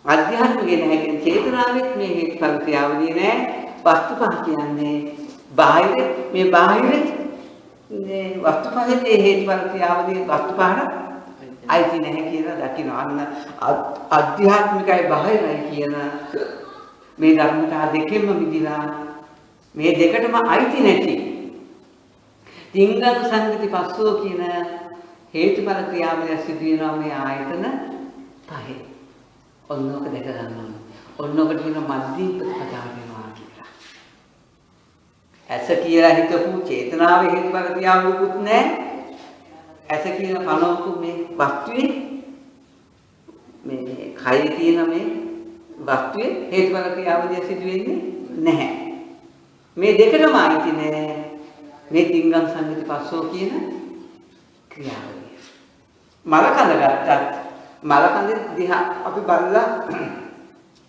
අධ්‍යාත්මිකේ නැහැ කියන්නේ චේතනාවෙත් මේ හේතුඵල ක්‍රියාවලිය නැහැ. වස්තු පහ කියන්නේ බාහිර මේ බාහිර මේ වස්තු පහෙත් මේ හේතුඵල ක්‍රියාවලිය වස්තු පහට අයිති නැහැ කියලා දකින්න. අන්න අධ්‍යාත්මිකයි බාහිරයි කියන මේ ධර්මතා දෙකෙන්ම මිදිලා මේ දෙකටම අයිති නැති තිංග සංගති පස්සෝ කියන හේතුඵල ක්‍රියාවලිය සිදු වෙනවා මේ ආයතන පහේ. ඔන්නෝක දෙක ගන්නවා. ඔන්නෝකට කියන මධ්‍යම ප්‍රතිපදාව වෙනවා කියලා. ඇස කියලා හිතපු චේතනාවේ හේතුඵල ක්‍රියාවලියකුත් නැහැ. ඇස කියන කනෝකු මේ වස්තුවේ මේ කයේ තියෙන මේ වස්තුවේ හේතුඵල ක්‍රියාවලිය සිදු වෙන්නේ නැහැ. මේ දෙකටම අයිති නෑ මේ තිංගම් සංගති පස්සෝ කියන ක්‍රියාවලිය. මලකඳ ගත්තත් මලකඳ දිහා අපි බලලා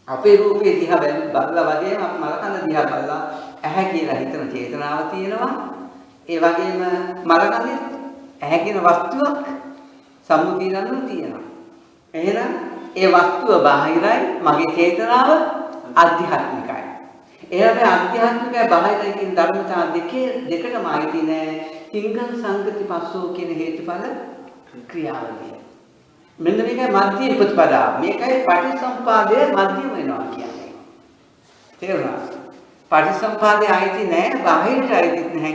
අපේ රූපේ දිහා බලලා වගේම අපි මලකඳ දිහා බලලා ඇහැ කියලා හිතන චේතනාව තියෙනවා. ඒ වගේම මලකඳේ ඇහැ කියන වස්තුවක් සම්මුතියනම තියෙනවා. එහෙනම් ඒ වස්තුව බාහිරයි මගේ චේතනාව අධ්‍යාත්මිකයි. එහෙනම් අධ්‍යාත්මිකයි බාහිරයි කියන ධර්මතා දෙකටම අයිති නෑ තිංගම් සංගති පස්සෝ කියන හේතුඵල ක්‍රියාවලිය. මෙන්න මේකයි මධ්‍යම ප්‍රතිපදාව. මේකයි පටිසම්පාදයේ මධ්‍යම වෙනවා කියන්නේ. තේරුණාද? පටිසම්පාදයේ අයිති නෑ බාහිරට අයිතිත් නැහැ.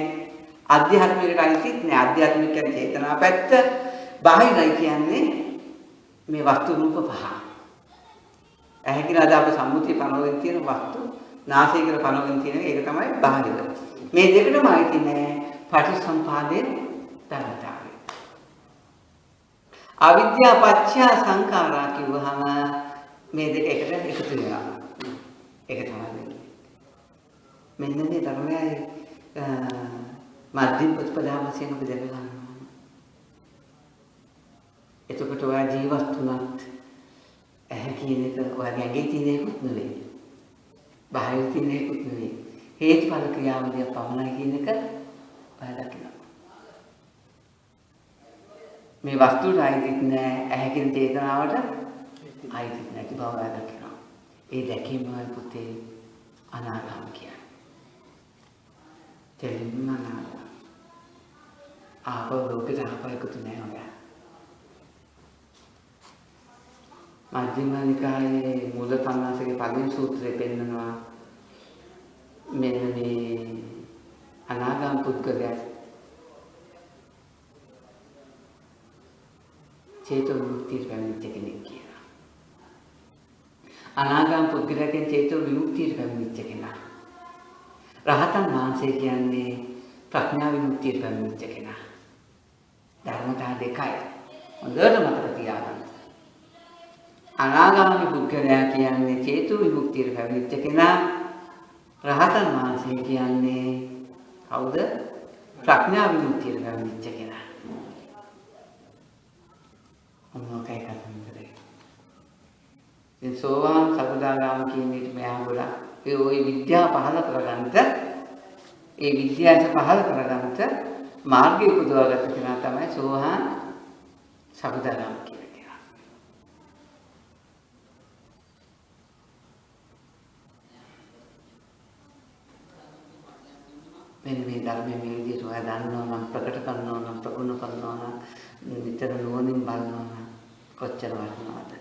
අධ්‍යාත්මිකට අයිතිත් නෑ. අධ්‍යාත්මික කියන්නේ චේතනා පැත්ත. බාහිරයි කියන්නේ මේ වස්තු රූප පහ. ඇහැ කියලා අපි සම්මුතිය පනවගෙන තියෙන වස්තු නාසය කියලා පනවගෙන තියෙන එක තමයි බාහිර. මේ දෙකටම අයිති නෑ පටිසම්පාදයේ ධර්මතාවය. අවිද්‍යාව පත්‍ය සංඛාරා කිව්වහම මේ දෙක එකට එකතු වෙනවා. ඒක තමයි වෙන්නේ. මෙන්න මේ ධර්මයයි මධ්‍යම ප්‍රතිපදාව වශයෙන් අපි දැක ගන්නවා. එතකොට ඔය ජීවත් තුනත් ඇහැ කියන එක ඔයගේ ඇඟේ තියෙන එකක් නෙවෙයි. බාහිර තියෙන එකක් නෙවෙයි. හේතුඵල ක්‍රියාවලිය පමණයි කියන එක ඔය දකිනවා. මේ වස්තුවට අයිතිත් නෑ ඇහැ කියන චේතනාවට අයිතිත් නැති බව ඔය දකිනවා. ඒ දැකීමයි පුතේ අනාගාම කියන්නේ. දෙලින්ම අනාගාම. ආපහු ලෝකෙට ආපහු එකතු නෑ ඔය. මජ්ක්‍ධිම නිකායේ මූල පඤ්ඤාසකේ පළවෙනි සූත්‍රයේ පෙන්නනවා මෙන්න මේ අනාගාම පුද්ගලයා චේතෝ විමුක්තිය පැමිණිච්ච කෙනෙක් කියලා. අනාගාම පුද්ගලයාගෙන් චේතෝ විමුක්තිය පැමිණිච්ච කෙනා. රහතන් වහන්සේ කියන්නේ ප්‍රඥා විමුක්තිය පැමිණිච්ච කෙනා. ධර්මතා දෙකයි. හොඳට මතක තියාගන්න. අනාගාමී පුද්ගලයා කියන්නේ චේතෝ විමුක්තියට පැමිණිච්ච කෙනා. රහතන් වහන්සේ කියන්නේ කවුද? ප්‍රඥා විමුක්තියට පැමිණිච්ච කෙනා. මොනවායි කතාවේ. ඉතින් සෝවාන් සකදාගාම කියන එක මෙහා ගොඩක් ඒ ওই විද්‍යාව පහළ කරගන්නට ඒ විද්‍යාව පහළ කරගන්නට මාර්ගය උපදවාගත්ත කෙනා තමයි සෝවාන් සකදාගාම කියන්නේ. මෙන්න මේ ධර්මයේ මේ විදිහට ඔයා දන්නවා නම් ප්‍රකට කරනවා නම් ප්‍රගුණ කරනවා නම් විතර නුවණින් බලනවා නම් කොච්චර වටිනවද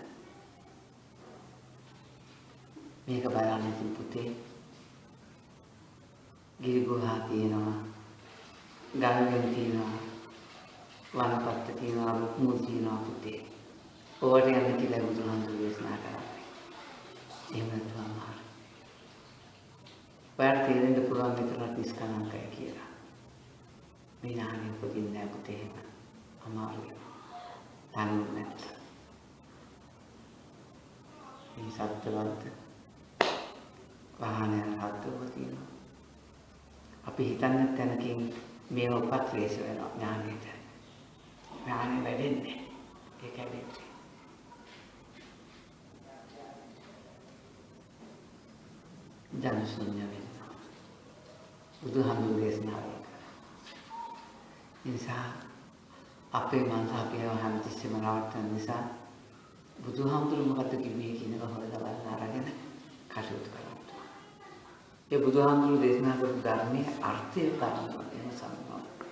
මේක බලන්න ඉතින් පුතේ ගිරි ගුහා තියෙනවා ගල්ගෙන් තියෙනවා වනපත්ත තියෙනවා රුක්මුල් තියෙනවා පුතේ ඕවට යන්න කියලා බුදුහාමුදුරුවෝ දේශනා කරා එහෙම නැත්නම් ඔයාලට තේරෙන්න පුළුවන් විතරක් නිස්කලංකයි කියලා. මේ නාමයෙන් පුදින්න නැහැ පුතේ එහෙම. අමාරුයි. තනියම නැත්නම්. මේ සත්‍යවන්ත වාහනයන් හත්වව තියෙනවා. අපි හිතන්නේ තැනකින් මේ උපත්වේශ වෙනවා ඥානෙට. ඥානෙ වැඩෙන්නේ. ඒක හැදෙන්නේ. ජනශූන්‍ය වෙනවා. බුදුහාමුදුරුවෝ දේශනා කළා. නිසා අපේ මනස අපේ හැමතිස්සෙම නවත්තන නිසා බුදුහාමුදුරුවෝ මොකද කිව්වේ කියන එක හොයලා බලන්න අරගෙන කටයුතු කරන්න. ඒ බුදුහාමුදුරුවෝ දේශනා කරපු ධර්මයේ අර්ථය ගන්නවා එහෙම සම්මත.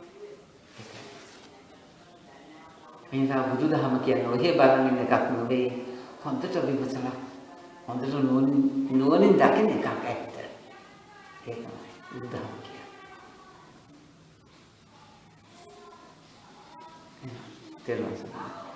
එනිසා බුදුදහම කියන්නේ ඔහේ බලන එකක් නෙවෙයි හොඳට විමසලා හොඳට නුවණින් දකින එකක් ඇත්ත. ඒක තමයි බුද්ධහම කියන්නේ. තේරුණාද?